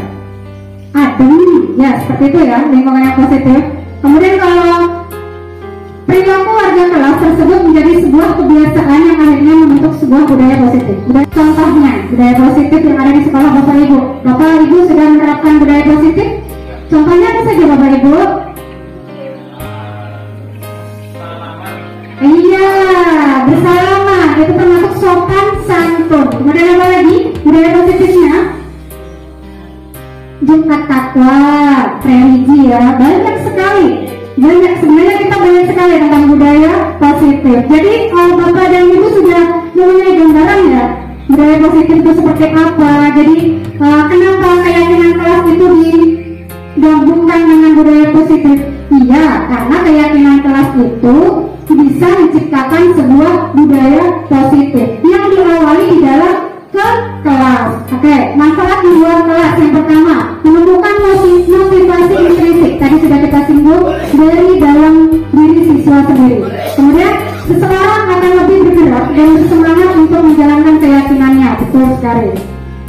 adem, ya seperti itu ya lingkungan yang positif. Kemudian kalau perilaku warga kelas tersebut menjadi sebuah kebiasaan yang akhirnya membentuk sebuah budaya positif. Contohnya budaya positif yang ada di sekolah Bapak Ibu. Bapak Ibu sudah menerapkan budaya positif? Contohnya apa saja Bapak Ibu? Iya, bersalaman itu termasuk sopan santun. Kemudian apa lagi budaya positifnya? Jumat takwa, religi ya, banyak sekali. Sebenarnya kita banyak sekali tentang budaya positif. Jadi kalau Bapak dan Ibu sudah mempunyai gambaran ya budaya positif itu seperti apa. Jadi kenapa keyakinan kelas itu digabungkan dengan budaya positif? Iya, karena keyakinan kelas itu bisa menciptakan sebuah budaya positif yang diawali di dalam kelas. Oke, manfaat di luar kelas yang pertama menemukan motivasi intrinsik. Tadi sudah kita singgung dari dalam diri siswa sendiri. Kemudian seseorang akan lebih bergerak dan bersemangat untuk menjalankan keyakinannya. Betul sekali.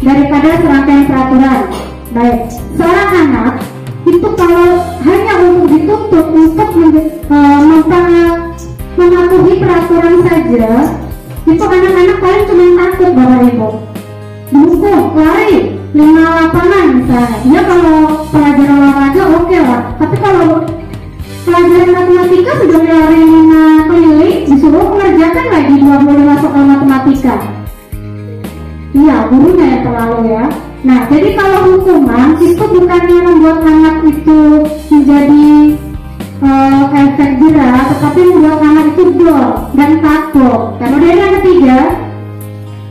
Daripada serangkaian peraturan. Baik, seorang anak itu kalau hanya untuk dituntut untuk mematuhi peraturan saja, itu anak-anak paling cuma takut Bapak Ibu. Dihukum, lari 5 lapangan misalnya. Ya kalau pelajaran olahraga oke lah. Tapi kalau pelajaran matematika sudah lari 5 keliling, disuruh mengerjakan lagi 25 soal matematika. Iya, gurunya yang terlalu ya. Nah, jadi kalau hukuman itu bukannya membuat anak itu menjadi efek jerah, tetapi membuat anak itu dol dan takut. Kemudian yang ketiga,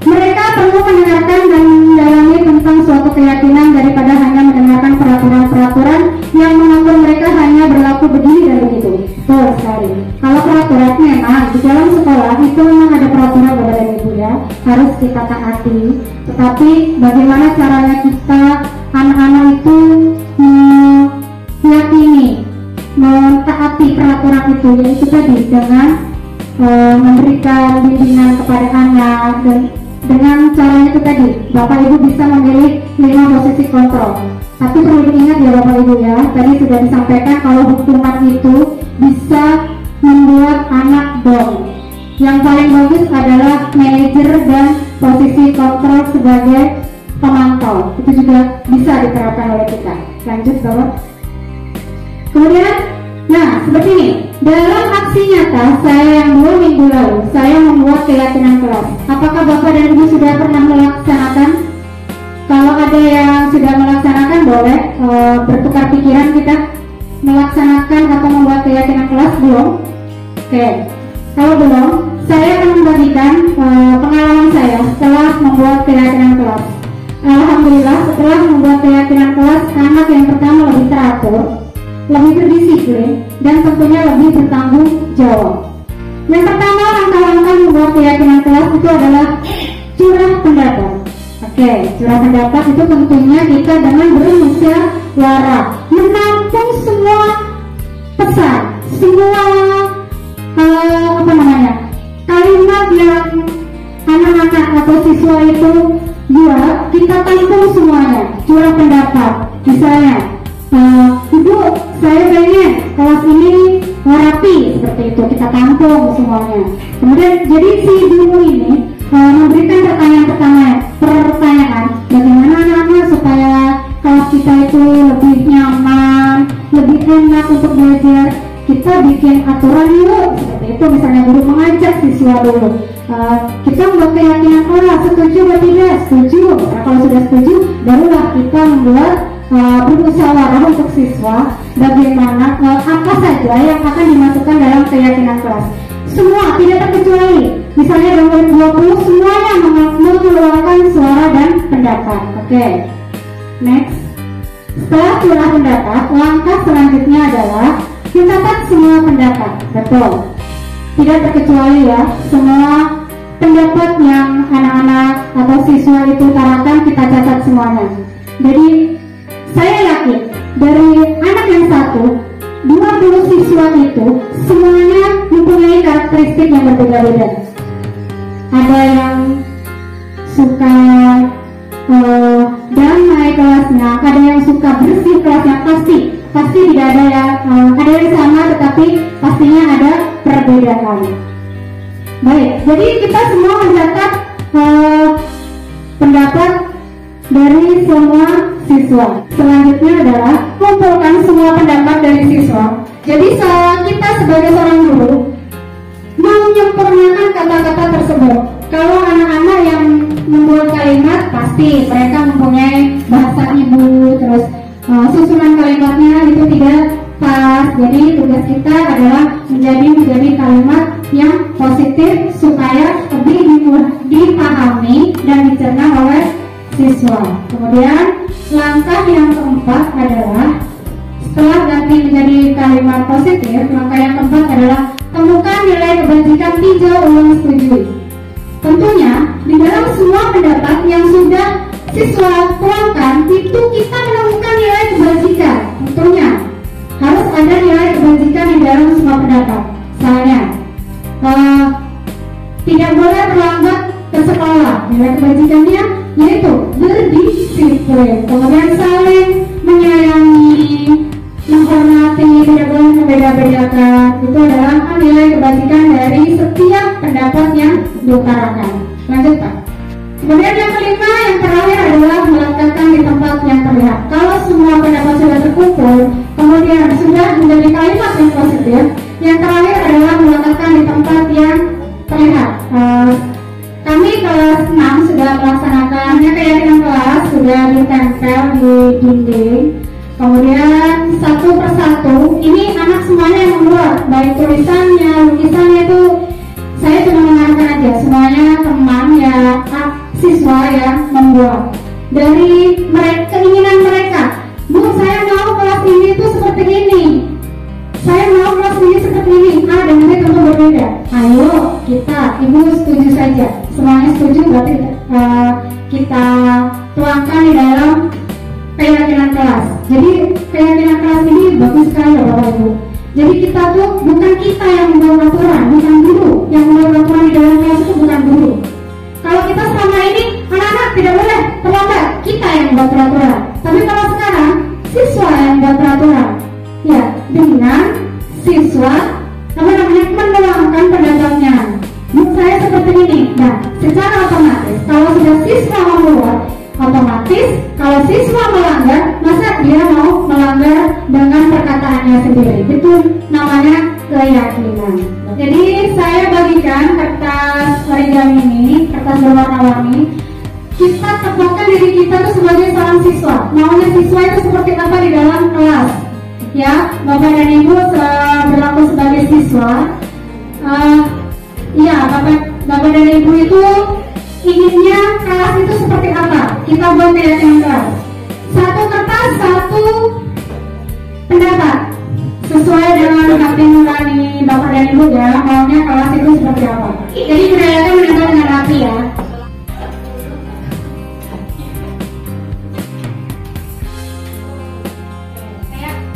mereka perlu mendengarkan dan mendalami tentang suatu keyakinan daripada hanya mendengarkan peraturan-peraturan yang mengatur mereka hanya berlaku begini dan begitu. Betul sekali. Kalau peraturan memang di dalam sekolah itu memang ada peraturan Bapak dan Ibu ya, harus kita taati. Tetapi bagaimana caranya kita anak-anak itu meyakini, mentaati peraturan itu, yaitu tadi dengan memberikan bimbingan kepada anak dan dengan caranya itu tadi Bapak Ibu bisa memilih 5 posisi kontrol. Tapi perlu diingat ya Bapak Ibu ya, tadi sudah disampaikan kalau hukuman itu bisa membuat anak down. Yang paling bagus adalah manajer dan posisi kontrol sebagai pemantau. Itu juga bisa diterapkan oleh kita. Lanjut Bapak. Kemudian, nah seperti ini. Dalam aksi nyata saya yang 2 minggu lalu, saya membuat keyakinan kelas. Apakah Bapak dan Ibu sudah pernah melaksanakan? Kalau ada yang sudah melaksanakan, boleh bertukar pikiran kita melaksanakan atau membuat keyakinan kelas. Belum? Oke. Kalau belum, saya akan membagikan pengalaman saya setelah membuat keyakinan kelas. Alhamdulillah, setelah membuat keyakinan kelas, anak yang pertama lebih teratur, lebih berdisiplin, dan tentunya lebih bertanggung jawab. Yang pertama, langkah-langkah membuat keyakinan kelas itu adalah curah pendapat. Oke, curah pendapat itu tentunya kita dengan bermusyawarah, menampung semua pesan, semua kalimat yang anak-anak atau siswa itu buat, kita tampung semuanya. Curah pendapat, misalnya Ibu, saya pengen kelas ini rapi, seperti itu, kita tampung semuanya. Kemudian jadi si guru ini memberikan pertanyaan, bagaimana anak-anak supaya kelas kita itu lebih nyaman, lebih enak untuk belajar. Kita bikin aturan yuk, seperti itu. Misalnya guru mengajak siswa dulu, kita membuat keyakinan kelas, setuju atau tidak? Setuju. Nah, kalau sudah setuju, barulah kita membuat bermusyawarah untuk siswa bagaimana apa saja yang akan dimasukkan dalam keyakinan kelas. Semua tidak terkecuali. Misalnya dalam 20 semuanya mengeluarkan suara dan pendapat. Oke. Next. Setelah curah pendapat, langkah selanjutnya adalah mencatat semua pendapat. Betul. Tidak terkecuali ya, semua pendapat yang anak-anak atau siswa itu utarakan kita catat semuanya. Jadi saya yakin dari anak yang satu, 20 siswa itu semuanya mempunyai karakteristik yang berbeda-beda. Ada yang suka damai kelasnya, ada yang suka bersih kelasnya, pasti tidak ada yang ada yang sama, tetapi pastinya ada perbedaan. Baik, jadi kita semua mencatat pendapat dari semua siswa. Selanjutnya adalah kumpulkan semua pendapat dari siswa. Jadi kita sebagai seorang guru menyempurnakan kata-kata tersebut. Kalau anak-anak yang membuat kalimat, pasti mereka mempunyai bahasa ibu, terus susunan kalimatnya itu tidak pas. Jadi tugas kita adalah menjadi kalimat yang positif supaya lebih dipahami dan dicerna oleh siswa. Kemudian langkah yang keempat adalah setelah nanti menjadi kalimat positif, langkah yang keempat adalah temukan nilai kebajikan, tinjau ulang, setujui. Tentunya di dalam semua pendapat yang sudah siswa tuangkan itu kita menemukan nilai kebajikan. Tentunya harus ada nilai kebajikan di dalam semua pendapat. Misalnya tidak boleh terlambat ke sekolah. Nilai kebajikannya yaitu berdisiplin, kemudian saling menyayangi, menghormati, tidak boleh membeda-bedakan. Itu adalah nilai kebajikan dari setiap pendapat yang diutarakan. Lanjut Pak. Kemudian yang kelima, yang terakhir adalah meletakkan di tempat yang terlihat. Kalau semua pendapat sudah terkumpul, kemudian sudah menjadi kalimat yang positif, yang terakhir adalah meletakkan di tempat yang terlihat. Kami kelas 6 sudah melaksanakan keyakinan kelas, sudah ditempel di dinding. Kemudian satu persatu 1, ini anak semuanya yang membuat, baik tulisannya, lukisannya itu saya cuma mengarahkan aja, semuanya teman ya, siswa yang membuat dari keinginan mereka. Bu, saya mau kelas ini tuh seperti ini, saya mau kelas ini seperti ini. Dan ini tentu berbeda. Ayo kita, ibu setuju saja, semuanya setuju, berarti kita tuangkan di dalam keyakinan kelas. Jadi keyakinan kelas ini bagus sekali ya Bapak Ibu. Jadi kita tuh bukan kita yang membuat aturan, bukan guru yang membuat aturan di dalam kelas, itu bukan guru. Kalau kita selama ini anak-anak tidak boleh terlambat, kita yang membuat peraturan. Tapi kalau sekarang siswa yang membuat peraturan, ya dengan siswa menuangkan pendapatnya. Menurut saya seperti ini. Nah, secara otomatis kalau sudah siswa membuat, otomatis kalau siswa melanggar, masa dia mau melanggar dengan perkataannya sendiri? Itu namanya keyakinan. Jadi saya bagikan kertas origami ini, kertas berwarna-warni. Kita tetapkan diri kita itu sebagai seorang siswa. Maunya siswa itu seperti apa di dalam kelas? Ya, Bapak dan Ibu berlaku sebagai siswa. Ya, Bapak dan Ibu itu inginnya kelas itu seperti apa? Kita buat keyakinan kelas. Satu kertas, satu pendapat. Sesuai dengan hati nurani Bapak dan Ibu ya, maunya kelas itu seperti apa? Jadi berdayakan mendengar dengan rapi ya.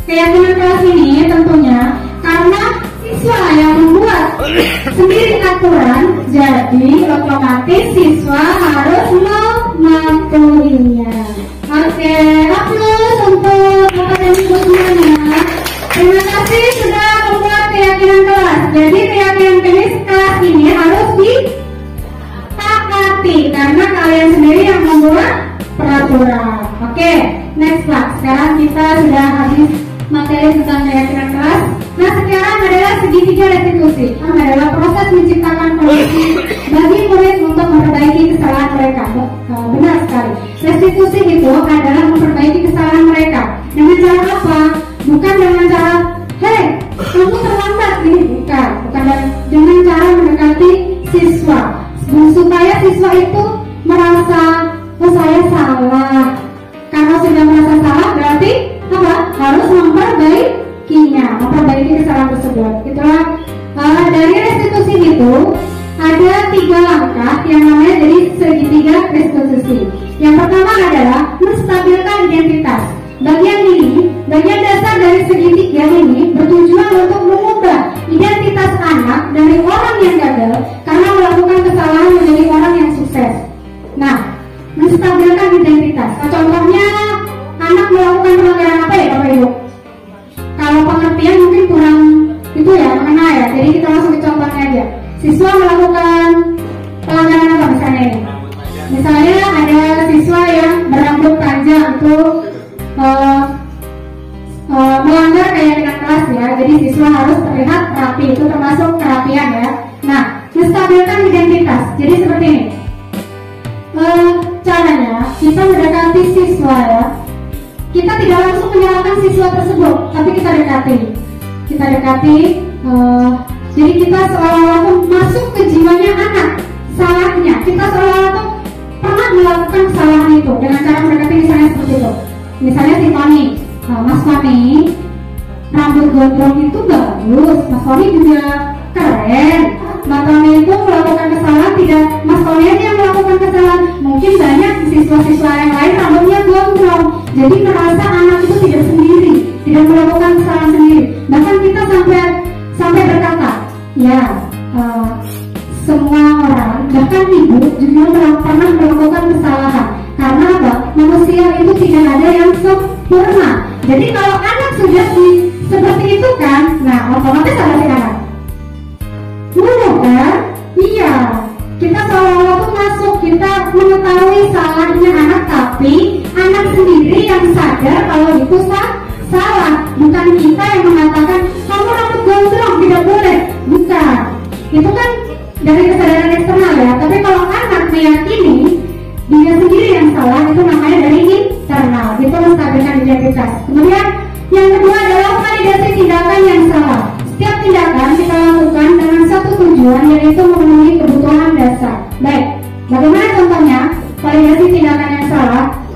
Keyakinan kelas ini tentunya karena siswa yang membuat sendiri aturan, jadi otomatis siswa harus mematuhinya. Oke, aplaus untuk Bapak dan Ibu semuanya. Terima kasih sudah membuat keyakinan kelas. Jadi keyakinan kelas ini harus ditaati karena kalian sendiri yang membuat peraturan. Oke, next class. Sekarang kita sudah habis materi tentang keyakinan kelas. Nah, sekarang adalah segitiga restitusi. Adalah proses menciptakan kondisi bagi murid untuk memperbaiki kesalahan mereka. Benar sekali. Restitusi itu adalah memperbaiki kesalahan mereka. Dengan cara apa? Bukan dengan cara, hei, kamu terlambat ini. Bukan dengan cara mendekati siswa, supaya siswa itu merasa, oh saya salah. Karena sudah merasa salah, berarti apa? Harus memperbaiki kesalahan tersebut. Itulah dari restitusi itu ada 3 langkah yang namanya dari segitiga restitusi. Yang pertama adalah menstabilkan identitas. Bagian dasar dari segitiga ini bertujuan untuk mengubah identitas anak dari orang yang gagal karena melakukan kesalahan menjadi orang yang sukses. Nah, menstabilkan identitas. Contohnya anak melakukan pelanggaran apa ya Bapak Ibu? Kalau pengertian mungkin kurang itu ya, mengenai ya. Jadi kita langsung ke contohnya aja. Siswa melakukan pelanggaran apa misalnya ini? Misalnya ada siswa yang berambut panjang itu melanggar keyakinan kelas ya. Jadi siswa harus terlihat rapi, itu termasuk kerapian ya. Nah, menstabilkan identitas. Jadi seperti ini. Caranya kita mendekati siswa ya. Kita tidak langsung menyalahkan siswa tersebut, tapi kita dekati. Jadi kita seolah-olah masuk ke jiwanya anak. Salahnya kita seolah-olah pernah melakukan kesalahan itu dengan cara mendekati misalnya seperti itu. Misalnya si Tony, Mas Tony, rambut gondrong itu bagus. Mas Tony juga keren. Mas Tony itu melakukan kesalahan, tidak Mas Tony aja yang melakukan kesalahan. Mungkin banyak siswa-siswa yang lain rambutnya gondrong. Jadi merasa anak itu tidak sendiri, tidak melakukan kesalahan sendiri. Bahkan kita sampai berkata, ya semua orang, bahkan ibu juga pernah melakukan kesalahan. Karena apa? Manusia itu tidak ada yang sempurna. Jadi kalau anak sudah seperti itu kan, nah otomatis ada si anak. Kan? Iya. Kita seolah-olah tuh masuk, kita mengetahui salahnya anak, tapi anak sendiri yang sadar kalau itu salah. Bukan kita yang mengatakan kamu rambut gondrong tidak boleh. Bukan. Itu kan dari kesadaran eksternal ya. Tapi kalau anak meyakini dia sendiri yang salah, itu namanya dari internal. Itu menstabilkan identitas. Kemudian yang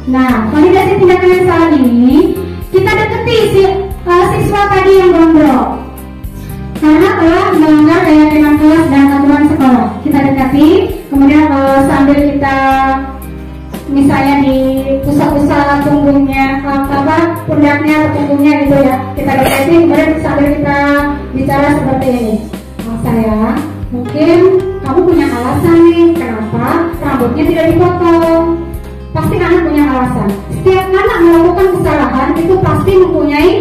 Nah, validasi tindakan yang salah ini kita deketi siswa tadi yang gondrong karena telah melanggar keyakinan kelas dan aturan sekolah. Kita dekati, kemudian sambil kita misalnya di pusat-pusat punggungnya, pundaknya atau punggungnya gitu ya, kita dekati, kemudian sambil kita bicara seperti ini. Sayang, mungkin kamu punya alasan nih kenapa rambutnya tidak dipotong. Pasti anak punya alasan. Setiap anak melakukan kesalahan itu pasti mempunyai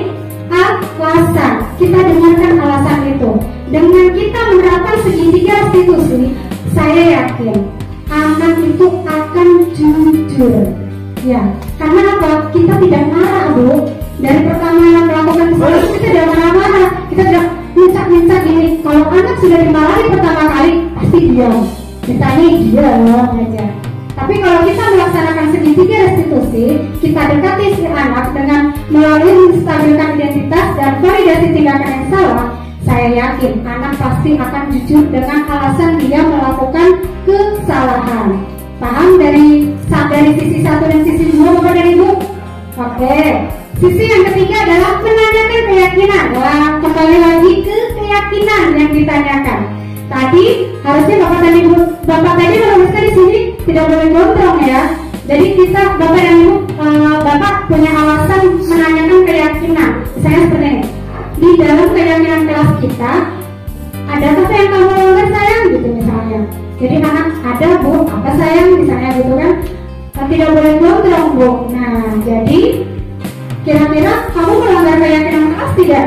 alasan. Kita dengarkan alasan itu. Dengan kita menerapkan segitiga restitusi, saya yakin anak itu akan jujur. Ya, karena apa? Kita tidak marah, Bu. Dari pertama melakukan kesalahan kita tidak marah-marah. Kita tidak minta gini. Kalau anak sudah dimarahi pertama kali, pasti diam. Ditanya diam aja. Tapi kalau kita melaksanakan segitiga restitusi, kita dekati si anak dengan melalui menstabilkan identitas dan validasi tindakan yang salah, saya yakin anak pasti akan jujur dengan alasan dia melakukan kesalahan. Paham dari sisi 1 dan sisi 2 Bapak dan Ibu? Oke. Sisi yang ketiga adalah menanyakan keyakinan. Wah, kembali lagi ke keyakinan yang ditanyakan. Tadi harusnya Bapak tadi menuliskan di sini tidak boleh gondrong ya. Jadi kita Bapak dan Ibu, Bapak punya alasan menanyakan keyakinan. Misalnya seperti ini. Di dalam keyakinan kelas kita, adakah yang kamu langgar sayang gitu misalnya. Jadi anak ada Bu, apa sayang misalnya gitu kan. Tidak boleh gondrong Bu. Nah, jadi kira-kira kamu melanggar keyakinan kelas tidak?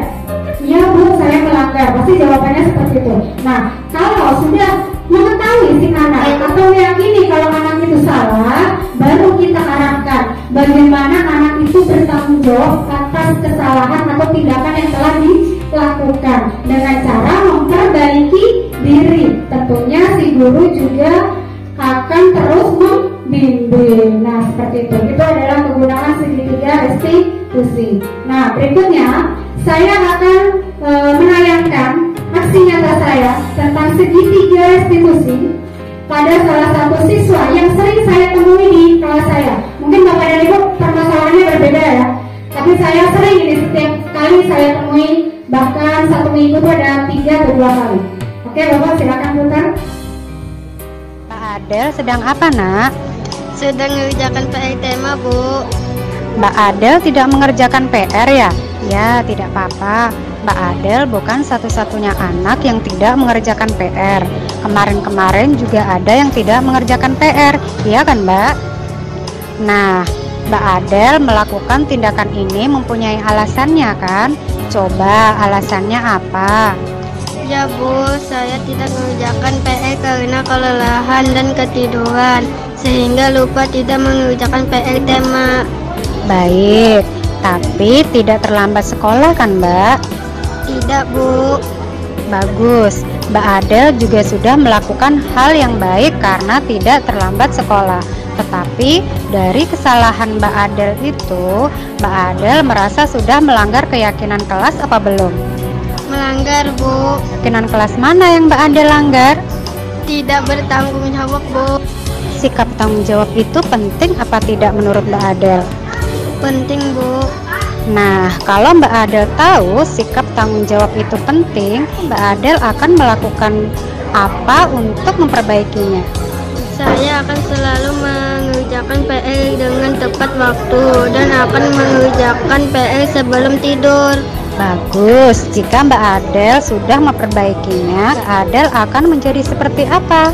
Iya Bu, saya melanggar. Pasti jawabannya seperti itu. Nah, kalau sudah mengetahui si anak atau meyakini kalau anak itu salah, baru kita arahkan bagaimana anak itu bertanggung jawab atas kesalahan atau tindakan yang telah dilakukan dengan cara memperbaiki diri. Tentunya si guru juga akan terus membimbing. Nah, seperti itu. Itu adalah kegunaan segitiga restitusi. Nah, berikutnya saya akan menayangkan aksi nyata saya tentang segitiga restitusi pada salah satu siswa yang sering saya temui di kelas saya. Mungkin Bapak dan Ibu permasalahannya berbeda ya, tapi saya sering ini setiap kali saya temui, bahkan satu minggu itu ada 3 atau 2 kali. Oke Bapak, silakan putar. Mbak Adel sedang apa nak? Sedang mengerjakan PR tema, Bu. Mbak Adel tidak mengerjakan PR ya? Ya, tidak apa-apa. Mbak Adel bukan satu-satunya anak yang tidak mengerjakan PR. Kemarin-kemarin juga ada yang tidak mengerjakan PR, iya kan Mbak? Nah, Mbak Adel melakukan tindakan ini mempunyai alasannya kan? Coba alasannya apa? Ya Bu, saya tidak mengerjakan PR karena kelelahan dan ketiduran, sehingga lupa tidak mengerjakan PR tema. Baik, tapi tidak terlambat sekolah kan Mbak? Tidak Bu. Bagus, Mbak Adel juga sudah melakukan hal yang baik karena tidak terlambat sekolah. Tetapi dari kesalahan Mbak Adel itu, Mbak Adel merasa sudah melanggar keyakinan kelas apa belum? Melanggar Bu. Keyakinan kelas mana yang Mbak Adel langgar? Tidak bertanggung jawab Bu. Sikap tanggung jawab itu penting apa tidak menurut Mbak Adel? Penting Bu. Nah, kalau Mbak Adel tahu sikap tanggung jawab itu penting, Mbak Adel akan melakukan apa untuk memperbaikinya? Saya akan selalu mengerjakan PR dengan tepat waktu dan akan mengerjakan PR sebelum tidur. Bagus, jika Mbak Adel sudah memperbaikinya, Mbak Adel akan menjadi seperti apa?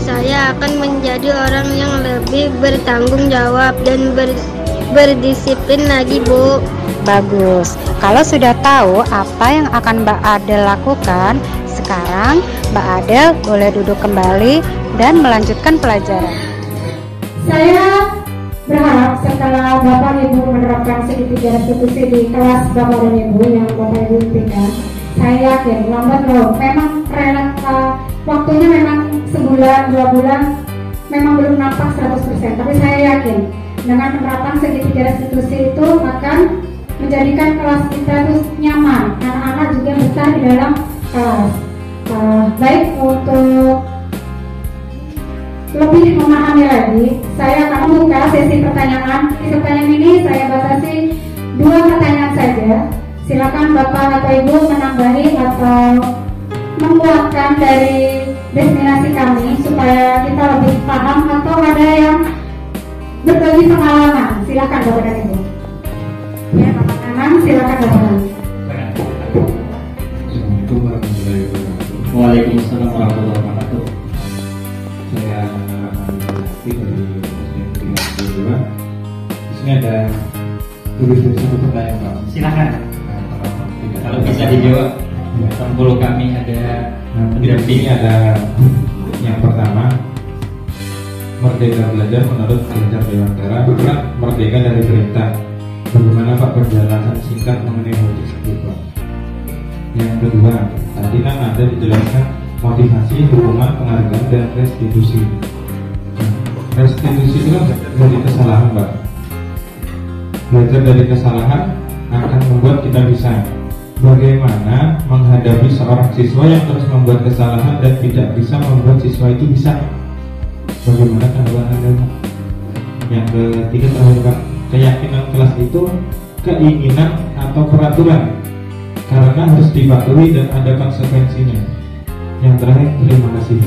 Saya akan menjadi orang yang lebih bertanggung jawab dan berdisiplin lagi Bu. Bagus, kalau sudah tahu apa yang akan Mbak Adel lakukan, sekarang Mbak Adel boleh duduk kembali dan melanjutkan pelajaran. Saya berharap setelah Bapak Ibu menerapkan segitiga restitusi di kelas Bapak dan Ibu yang Bapak Ibu impikan, saya yakin lambat laun memang waktunya memang sebulan 2 bulan memang belum nampak 100%, tapi saya yakin dengan penerapan segitiga restitusi itu akan menjadikan kelas kita itu nyaman, anak-anak juga besar di dalam kelas. Baik untuk lebih memahami lagi, saya akan membuka sesi pertanyaan. Di pertanyaan ini saya batasi 2 pertanyaan saja. Silakan Bapak atau Ibu menambahi atau menguatkan dari destinasi kami supaya kita lebih paham, atau ada yang berbagi pengalaman. Silakan Bapak dan Ibu. Ya, Bapak kanan, silakan Bapak kanan. Assalamualaikum warahmatullahi wabarakatuh. Waalaikumsalam warahmatullahi wabarakatuh. Saya Laki dari Muslim 32. Di sini ada tulis satu pertanyaan Pak. Silakan. Kalau bisa dijawab, perlu kami ada Ini ada yang pertama, merdeka belajar menurut Belajar Dewantara, bukan merdeka dari perintah. Bagaimana Pak penjelasan singkat mengenai hal tersebut Pak? Yang kedua, tadi kan ada dijelaskan motivasi, hukuman, penghargaan, dan restitusi. Restitusi itu kan dari kesalahan Pak. Belajar dari kesalahan akan membuat kita bisa. Bagaimana menghadapi seorang siswa yang terus membuat kesalahan dan tidak bisa membuat siswa itu bisa? Bagaimana tanggapan Anda? Yang ketiga terakhir Pak, keyakinan kelas itu keinginan atau peraturan karena harus dipatuhi dan ada konsekuensinya. Yang terakhir, terima kasih.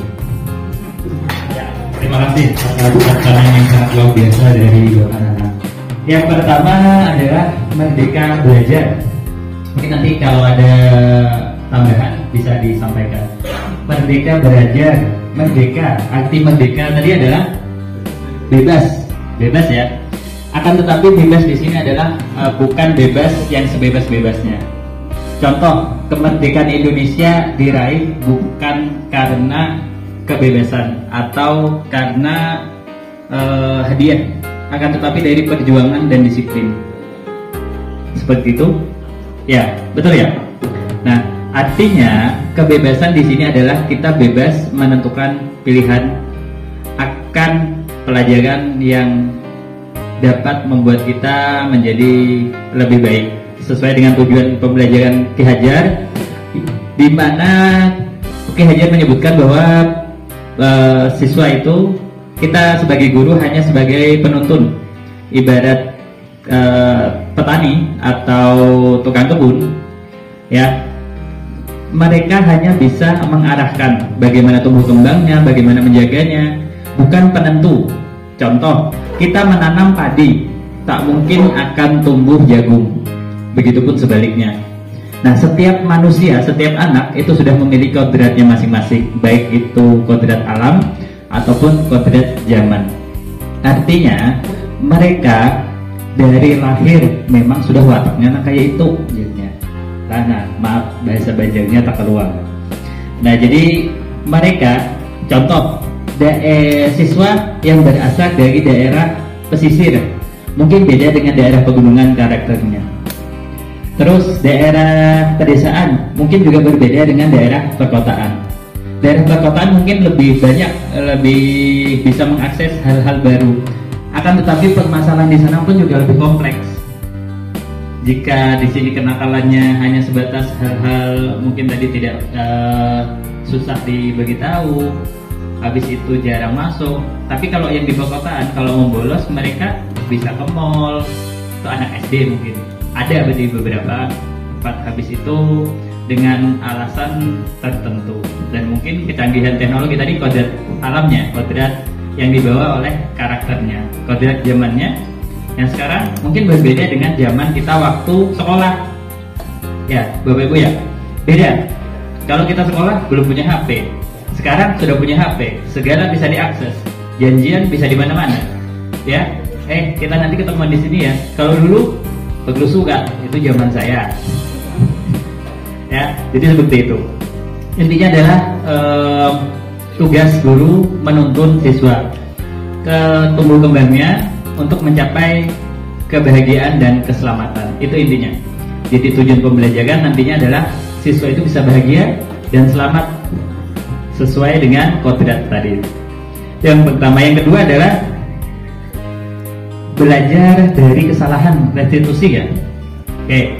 Terima kasih atas pertanyaan yang sangat luar biasa dari Bapak Nana. Yang pertama adalah merdeka belajar. Mungkin nanti kalau ada tambahan bisa disampaikan. Merdeka belajar, merdeka, arti merdeka tadi adalah bebas, bebas ya. Akan tetapi bebas di sini adalah bukan bebas yang sebebas-bebasnya. Contoh, kemerdekaan Indonesia diraih bukan karena kebebasan atau karena hadiah, akan tetapi dari perjuangan dan disiplin. Seperti itu, ya betul ya. Nah, artinya kebebasan di sini adalah kita bebas menentukan pilihan akan pelajaran yang dapat membuat kita menjadi lebih baik sesuai dengan tujuan pembelajaran Ki Hajar, di mana Ki Hajar menyebutkan bahwa siswa itu kita sebagai guru hanya sebagai penuntun, ibarat petani atau tukang kebun, ya. Mereka hanya bisa mengarahkan bagaimana tumbuh kembangnya, bagaimana menjaganya, bukan penentu. Contoh, kita menanam padi, tak mungkin akan tumbuh jagung. Begitupun sebaliknya. Nah, setiap manusia, setiap anak itu sudah memiliki kodratnya masing-masing, baik itu kodrat alam ataupun kodrat zaman. Artinya, mereka dari lahir memang sudah wataknya kayak itu, jadinya. Nah, maaf bahasa Banjarnya tak keluar. Nah, jadi mereka, contoh, siswa yang berasal dari daerah pesisir mungkin beda dengan daerah pegunungan karakternya. Terus daerah pedesaan mungkin juga berbeda dengan daerah perkotaan. Daerah perkotaan mungkin lebih banyak, lebih bisa mengakses hal-hal baru. Akan tetapi permasalahan di sana pun juga lebih kompleks. Jika di sini kenakalannya hanya sebatas hal-hal mungkin tadi tidak susah diberitahu, habis itu jarang masuk. Tapi kalau yang di perkotaan, kalau mau bolos mereka bisa ke mall. Itu anak SD mungkin. Ada di beberapa tempat, habis itu dengan alasan tertentu. Dan mungkin kecanggihan teknologi tadi kodrat alamnya, kodrat yang dibawa oleh karakternya, kodrat zamannya yang sekarang mungkin berbeda dengan zaman kita waktu sekolah. Ya, Bapak Ibu ya, beda. Kalau kita sekolah belum punya HP, sekarang sudah punya HP, segala bisa diakses, janjian bisa di mana-mana. Ya, kita nanti ketemu di sini ya. Kalau dulu suka, itu zaman saya. Ya, jadi seperti itu. Intinya adalah tugas guru menuntun siswa ke tumbuh kembangnya untuk mencapai kebahagiaan dan keselamatan. Itu intinya. Jadi tujuan pembelajaran nantinya adalah siswa itu bisa bahagia dan selamat sesuai dengan kodrat tadi. Yang pertama, yang kedua adalah belajar dari kesalahan, restitusi ya. Oke.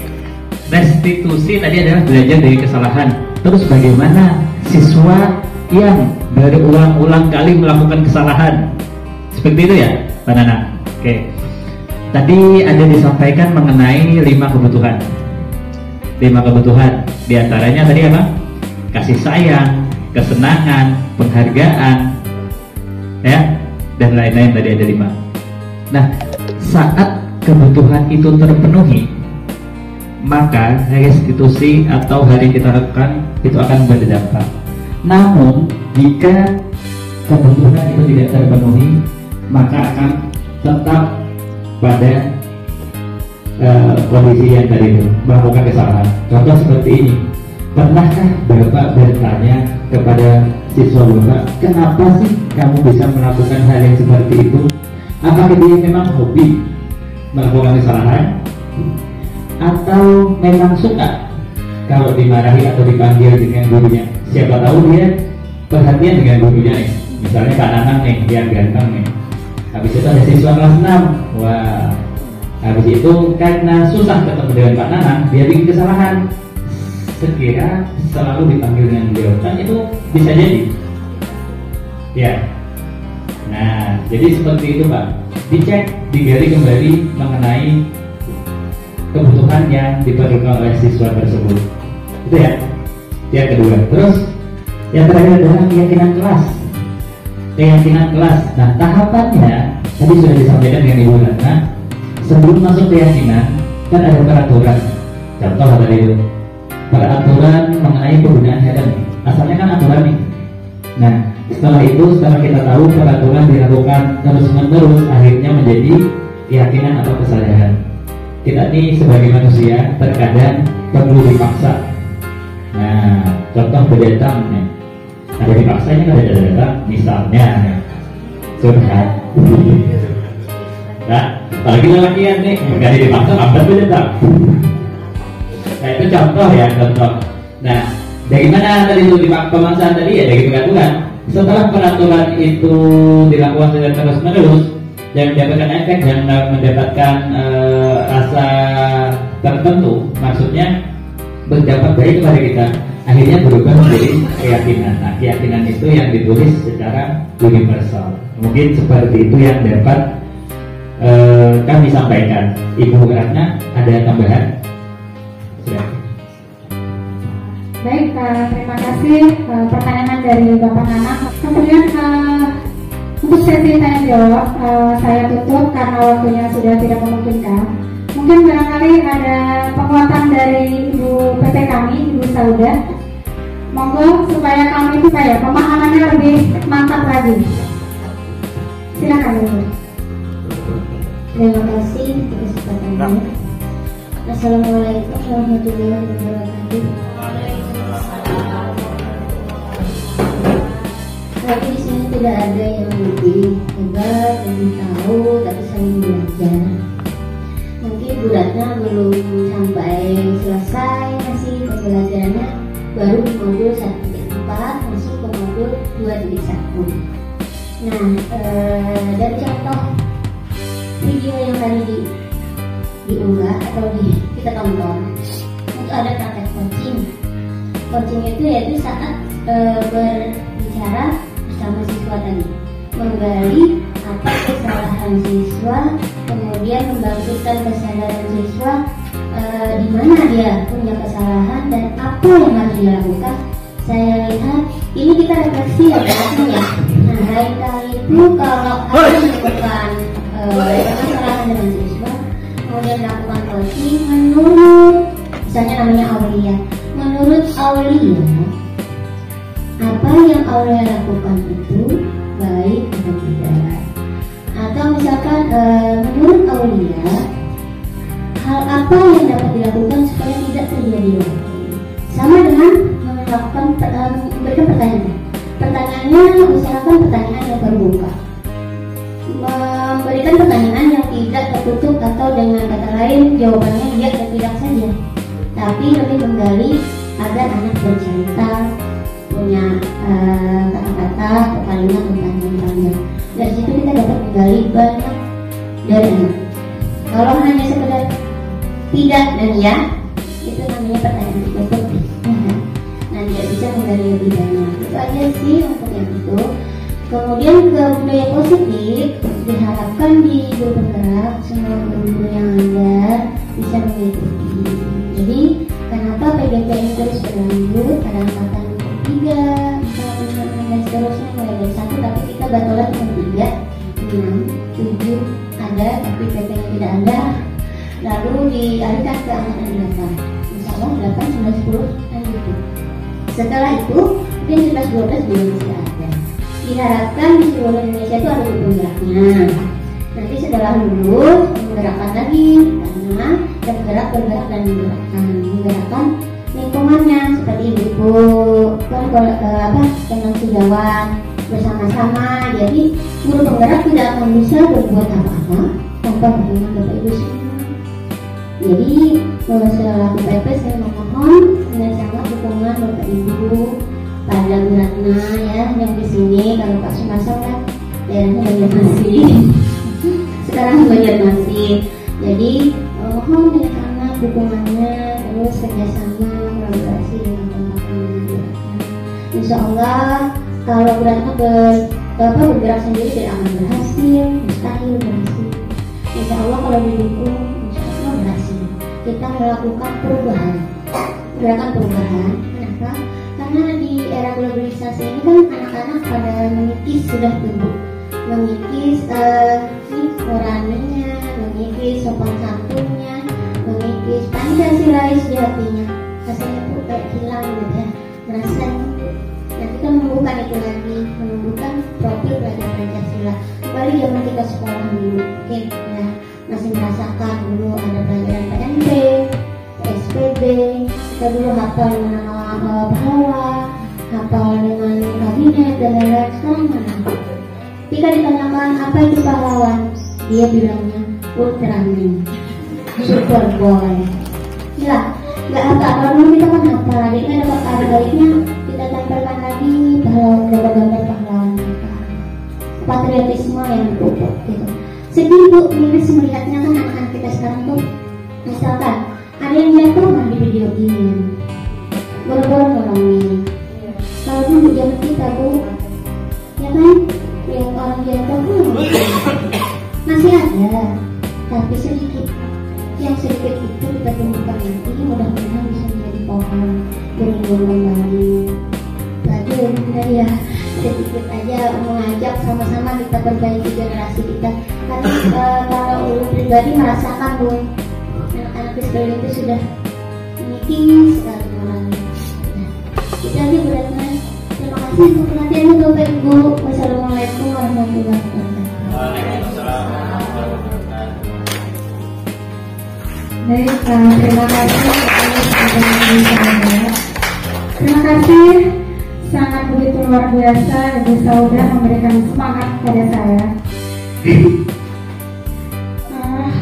Restitusi tadi adalah belajar dari kesalahan. Terus bagaimana siswa yang berulang-ulang kali melakukan kesalahan. Seperti itu ya, Pak Nana? Oke. Tadi ada disampaikan mengenai 5 kebutuhan. 5 kebutuhan. Di antaranya tadi apa? Kasih sayang, kesenangan, penghargaan, ya, dan lain-lain. Tadi ada 5. Nah, saat kebutuhan itu terpenuhi, maka restitusi atau hari kita lakukan itu akan berdampak. Namun jika kebutuhan itu tidak terpenuhi, maka akan tetap pada kondisi yang tadi itu, melakukan kesalahan. Contoh seperti ini, pernahkah Bapak bertanya kepada siswa Bapak, kenapa sih kamu bisa melakukan hal yang seperti itu? Apakah dia memang hobi melakukan kesalahan, atau memang suka kalau dimarahi atau dipanggil dengan gurunya? Siapa tahu dia perhatian dengan gurunya nih. Misalnya Kak Nanang nih, dia ganteng nih. Habis itu ada siswa kelas 6. Wah, habis itu karena susah ketemu dengan Pak Nanang, dia bikin kesalahan. Sekira selalu dipanggil dengan beliau, kan itu bisa jadi. Ya. Nah, jadi seperti itu Pak. Dicek, digali kembali mengenai kebutuhan yang diperlukan oleh siswa tersebut. Itu ya. Yang kedua. Terus yang terakhir adalah keyakinan kelas. Keyakinan kelas. Nah, tahapannya tadi sudah disampaikan dengan Ibu Ratna. Sebelum masuk keyakinan kan ada peraturan. Contoh tadi itu peraturan mengenai penggunaan helm. Asalnya kan aturan nih. Nah, setelah itu, setelah kita tahu peraturan dilakukan terus-menerus, akhirnya menjadi keyakinan atau kesadaran. Kita ini sebagai manusia terkadang perlu dipaksa. Nah, contoh berdatang nih. Ada dipaksanya, ada datang. Misalnya, curhat. Nah, apalagi lelakian nih, nggak dipaksa, apa berdatang. Nah, itu contoh ya, contoh. Nah, dari mana tadi itu pemaksaan tadi ya, dari peraturan. Setelah peraturan itu dilakukan secara terus-menerus dan mendapatkan efek dan mendapatkan rasa tertentu, maksudnya berdampak baik kepada kita, akhirnya berubah menjadi keyakinan. Nah, keyakinan itu yang ditulis secara universal. Mungkin seperti itu yang dapat kami sampaikan. Ibu Ratna, ada tambahan? Baik, terima kasih pertanyaan dari Bapak Nanang. Kemudian untuk sesi tanya jawab saya tutup karena waktunya sudah tidak memungkinkan. Mungkin barangkali ada penguatan dari Ibu PT kami, Ibu Sauda. Monggo supaya kami itu pemahamannya lebih mantap lagi. Silakan Ibu. Terima kasih atas kesempatannya. Assalamualaikum warahmatullahi wabarakatuh. Tapi di sini tidak ada yang lebih hebat, lebih tahu, tapi saling belajar. Mungkin Bu Ratna belum sampai selesai masih pembelajarannya, baru di modul 1.4 masuk ke modul 2.1. Nah, dari contoh video yang tadi diunggah atau kita tonton, itu ada praktek coaching. Coaching itu yaitu saat berbicara bersama siswa tadi, menggali apa kesalahan siswa, kemudian membangkitkan kesadaran siswa di mana dia punya kesalahan dan apa yang harus dilakukan. Saya lihat ini kita refleksi ya ya. Nah, lain kali itu kalau ada menemukan kesalahan dengan siswa, kemudian lakukan coaching menurut misalnya namanya Aulia. Menurut Aulia, apa yang Aulia lakukan itu baik atau tidak? Atau misalkan menurut Aulia, hal apa yang dapat dilakukan supaya tidak terjadi lagi? Sama dengan melakukan memberikan pertanyaan. Pertanyaannya usahakan pertanyaan yang terbuka. Memberikan pertanyaan yang tidak tertutup atau dengan kata lain jawabannya iya dan tidak saja, tapi lebih menggali agar anak bercerita, punya kata-kata atau kalimat yang panjang. Dari situ kita dapat menggali banyak dari anak. Kalau hanya sekedar tidak dan ya, itu namanya pertanyaan tertutup. Nah, tidak bisa dari lebih banyak. Itu aja sih untuk yang itu. Kemudian ke budaya positif, diharapkan di guru bergerak semua guru yang ada bisa mengikuti. Jadi kenapa PGP ini terus berlanjut pada angkatan 3, 4, 5, dan seterusnya mulai dari 1, tapi kita batolan cuma 3, 6, 7 ada, tapi PP-nya tidak ada. Lalu dialihkan ke angkatan 8. Insya Allah 8, 9, 10 dan gitu. Setelah itu, mungkin 11, 12 belum masih ada. Diharapkan di seluruh Indonesia itu ada guru penggeraknya. Nanti setelah lulus, menggerakkan lagi karena bergerak dan menggerakkan lingkungannya seperti ibu-ibu dengan sejawat bersama-sama. Jadi guru penggerak tidak akan bisa berbuat apa-apa tanpa perlindungan Bapak Ibu semua. Jadi selaku PP saya memohon dengan sangat dukungan Bapak Ibu pada Bu Ratna ya yang di sini. Kalau Pak Sumasang kan daerahnya Banjarmasin, sekarang Banjarmasin. Jadi mohon dengan sangat dukungannya, terus kerjasama kolaborasi dengan teman-teman Bu Ratna. Insya Allah kalau Bu Ratna bergerak sendiri tidak akan berhasil, mustahil berhasil. Insya Allah kalau didukung, insya Allah berhasil. Kita melakukan perubahan, gerakan perubahan. Kenapa? Karena di era globalisasi ini kan anak-anak pada mengikis sudah tumbuh, mengikis nuraninya, mengikis sopan santunnya, mengikis Pancasila di hatinya. Rasanya tuh kayak hilang gitu ya, merasa. Nah kita menumbuhkan itu lagi, menumbuhkan profil pelajar Pancasila. Kembali zaman kita sekolah dulu, mungkin ya masih merasakan dulu ada pelajaran PMP, PSPB, kita dulu hafal nama pahlawan, hafal dengan kabinet dan lain-lain. Sekarang mana? Ketika ditanyakan apa itu pahlawan, dia bilangnya Ultraman, Superboy. Gila, nggak apa-apa. Kalau kita kan hafal, jadi ada kabar baiknya kita tempelkan lagi gambar-gambar pahlawan kita. Patriotisme yang pupuk gitu. Sedih Bu, miris melihatnya kan anak-anak kita sekarang tuh, misalkan ada yang jatuh di video ini, boro-boro nolongin. Kalau dulu zaman kita Bu, ya kan, yang orang jatuh masih ada, tapi sedikit. Yang sedikit itu kita tumbuhkan nanti, mudah-mudahan bisa menjadi pohon berimbun kembali. Tadi ya sedikit aja mengajak sama-sama kita perbaiki generasi kita. Karena kalau ulun pribadi merasakan Bu, anak-anak di sekolah itu sudah mengikis sekali orangnya. Nah, itu aja Bu Ratna. Terima kasih untuk perhatiannya Bapak Ibu. Wassalamualaikum warahmatullahi wabarakatuh. Waalaikumsalam warahmatullahi wabarakatuh. Baik, terima kasih terima kasih, sangat begitu luar biasa Ibu Saudah memberikan semangat pada saya.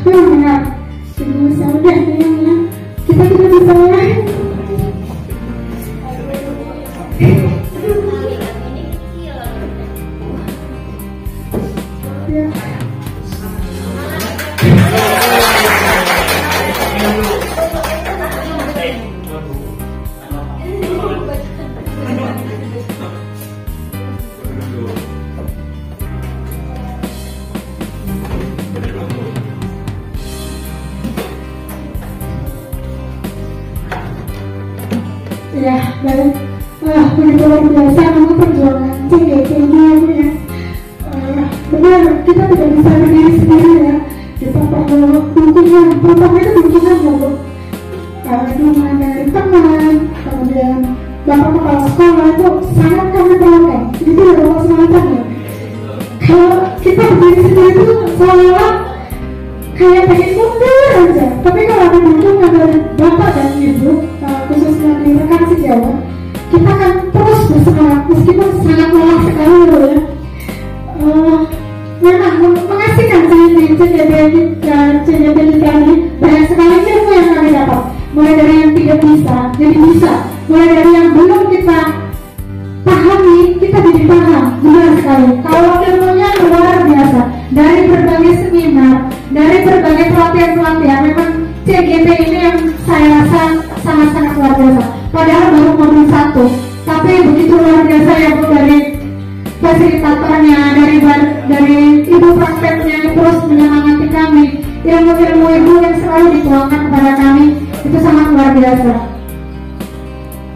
Benar, Ibu Saudah bilangnya kita tidak bisa lain. Ya, baik. Begitu luar biasa memang perjuangan CGP-nya ya. Benar, kita tidak bisa berdiri sendiri ya. Kita perlu dukungan, terutama itu dukungan ya Bu. Dukungan dari teman, kemudian Bapak Kepala Sekolah itu sangat kami perlukan. Jadi tidak ada semacam ya. Kalau kita berdiri sendiri itu seolah-olah kayak pengen mundur aja. Tapi kalau ada dukungan dari Bapak dan Ibu, khususnya di rekan sejawat, kita akan terus bersemangat meskipun sangat lelah sekali loh ya. Memang mengasihkan CDP kita ini banyak sekali ilmu yang kami dapat. Mulai dari yang tidak bisa jadi bisa, mulai dari yang belum kita pahami kita jadi paham. Benar sekali. Kalau ilmunya luar biasa dari berbagai seminar, dari berbagai pelatihan-pelatihan, memang CGP ini yang saya rasa sangat-sangat luar biasa. Padahal baru modul 1, tapi ilmu-ilmu ibu yang selalu dituangkan kepada kami itu sangat luar biasa.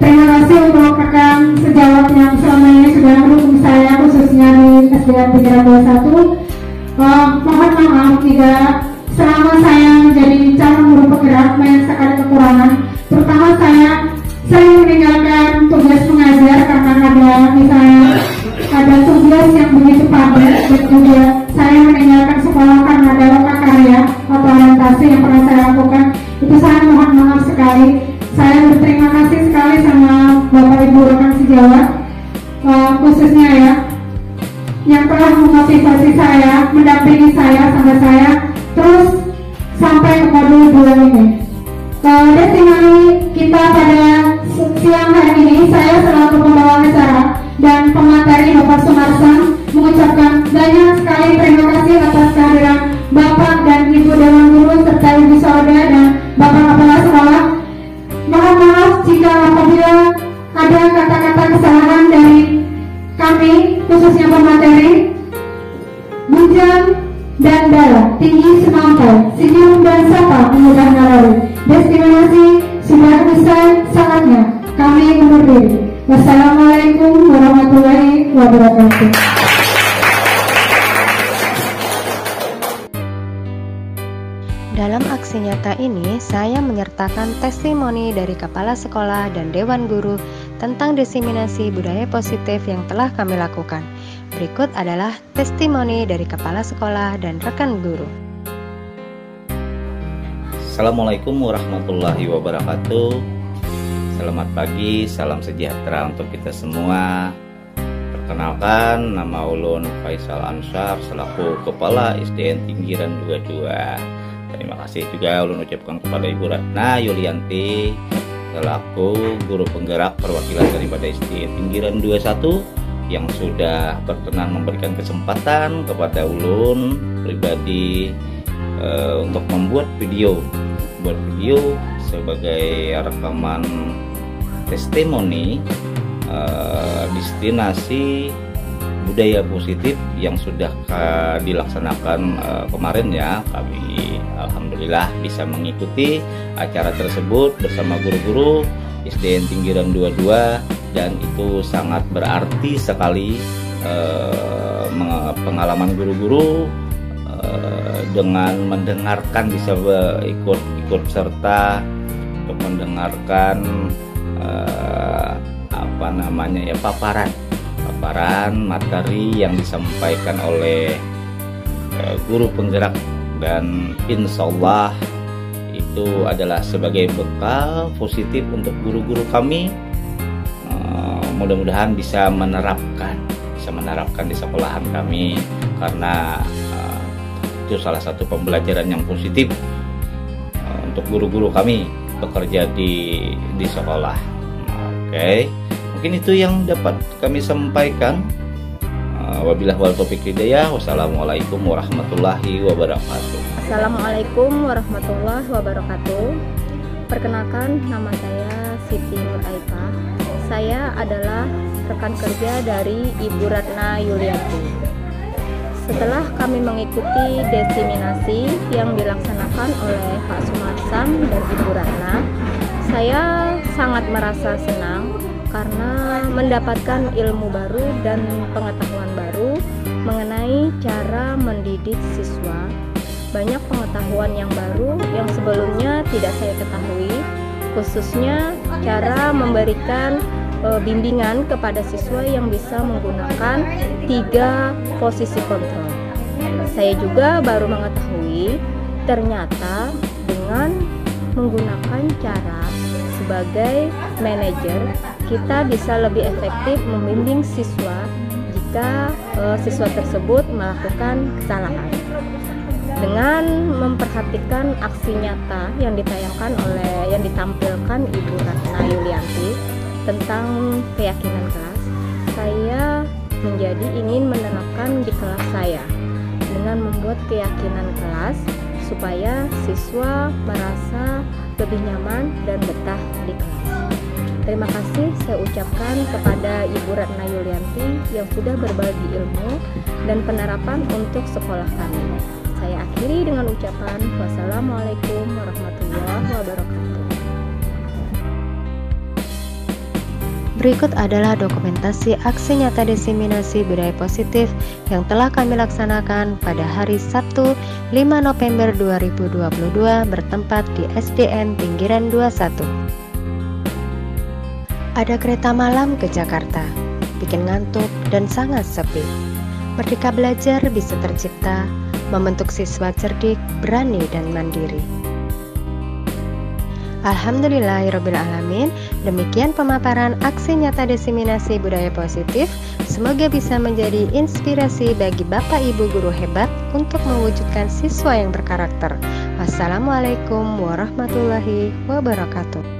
Terima kasih untuk rekan sejawat yang selama ini sudah mendukung saya, khususnya di SDN Pikiran 21. Mohon maaf jika selama saya menjadi calon guru penggerak banyak sekali kekurangan. Terutama saya sering meninggalkan tugas mengajar karena ada misalnya ada tugas yang begitu padat, dan juga saya meninggalkan sekolah karena ada loka karya atau orientasi yang pernah saya lakukan. Itu saya mohon maaf sekali. Saya berterima kasih sekali sama Bapak Ibu rekan sejawat, khususnya ya, yang telah memotivasi saya, mendampingi saya sampai saya terus sampai ke modul 2 ini. Testimoni kita pada siang hari ini, saya selaku pembawa acara dan pemateri Bapak Sumarsan mengucapkan banyak sekali terima kasih atas kehadiran Bapak dan Ibu Dewan Guru serta Ibu Sauda dan Bapak Kepala Sekolah. Mohon maaf jika apabila ada kata-kata kesalahan dari kami, khususnya pemateri. Bujang dan Dara, tinggi semampai, senyum dan sapa memudah naluri. Destinasi sudah usai, saatnya kami undur diri. Wassalamualaikum warahmatullahi wabarakatuh. Dalam aksi nyata ini, saya menyertakan testimoni dari Kepala Sekolah dan Dewan Guru tentang diseminasi budaya positif yang telah kami lakukan. Berikut adalah testimoni dari Kepala Sekolah dan rekan guru. Assalamualaikum warahmatullahi wabarakatuh. Selamat pagi, salam sejahtera untuk kita semua. Perkenalkan, nama ulun Faisal Ansar selaku Kepala SDN Tinggiran 22. Terima kasih juga ulun ucapkan kepada Ibu Ratna Yulianti selaku guru penggerak perwakilan daripada SDN Tinggiran 21 yang sudah berkenan memberikan kesempatan kepada ulun pribadi untuk membuat video sebagai rekaman testimoni destinasi budaya positif yang sudah dilaksanakan kemarin ya. Kami alhamdulillah bisa mengikuti acara tersebut bersama guru-guru SDN Tinggiran 22 dan itu sangat berarti sekali pengalaman guru-guru dengan mendengarkan bisa ikut serta untuk mendengarkan paparan materi yang disampaikan oleh guru penggerak, dan insya Allah itu adalah sebagai bekal positif untuk guru-guru kami. Mudah-mudahan bisa menerapkan di sekolahan kami, karena itu salah satu pembelajaran yang positif untuk guru-guru kami bekerja di sekolah. Oke, mungkin itu yang dapat kami sampaikan. Wabillahi wal taufiq hidayah. Wassalamualaikum warahmatullahi wabarakatuh. Assalamualaikum warahmatullahi wabarakatuh. Perkenalkan, nama saya Siti Nur Aika. Saya adalah rekan kerja dari Ibu Ratna Yulianti. Setelah kami mengikuti diseminasi yang dilaksanakan oleh Pak Sumarsan dan Ibu Ratna, saya sangat merasa senang karena mendapatkan ilmu baru dan pengetahuan baru mengenai cara mendidik siswa. Banyak pengetahuan yang baru yang sebelumnya tidak saya ketahui, khususnya cara memberikan bimbingan kepada siswa yang bisa menggunakan 3 posisi kontrol. Saya juga baru mengetahui ternyata dengan menggunakan cara sebagai manajer, kita bisa lebih efektif membimbing siswa jika siswa tersebut melakukan kesalahan. Dengan memperhatikan aksi nyata yang ditampilkan Ibu Ratna Yulianti tentang keyakinan kelas, saya menjadi ingin menanamkan di kelas saya dengan membuat keyakinan kelas supaya siswa merasa lebih nyaman dan betah di kelas. Terima kasih saya ucapkan kepada Ibu Ratna Yulianti yang sudah berbagi ilmu dan penerapan untuk sekolah kami. Saya akhiri dengan ucapan wassalamualaikum warahmatullahi wabarakatuh. Berikut adalah dokumentasi aksi nyata diseminasi budaya positif yang telah kami laksanakan pada hari Sabtu 5 November 2022 bertempat di SDN Pinggiran 21. Ada kereta malam ke Jakarta, bikin ngantuk dan sangat sepi. Merdeka belajar bisa tercipta, membentuk siswa cerdik, berani dan mandiri. Alhamdulillahirrabbilalamin. Demikian pemaparan aksi nyata diseminasi budaya positif. Semoga bisa menjadi inspirasi bagi Bapak Ibu guru hebat untuk mewujudkan siswa yang berkarakter. Wassalamualaikum warahmatullahi wabarakatuh.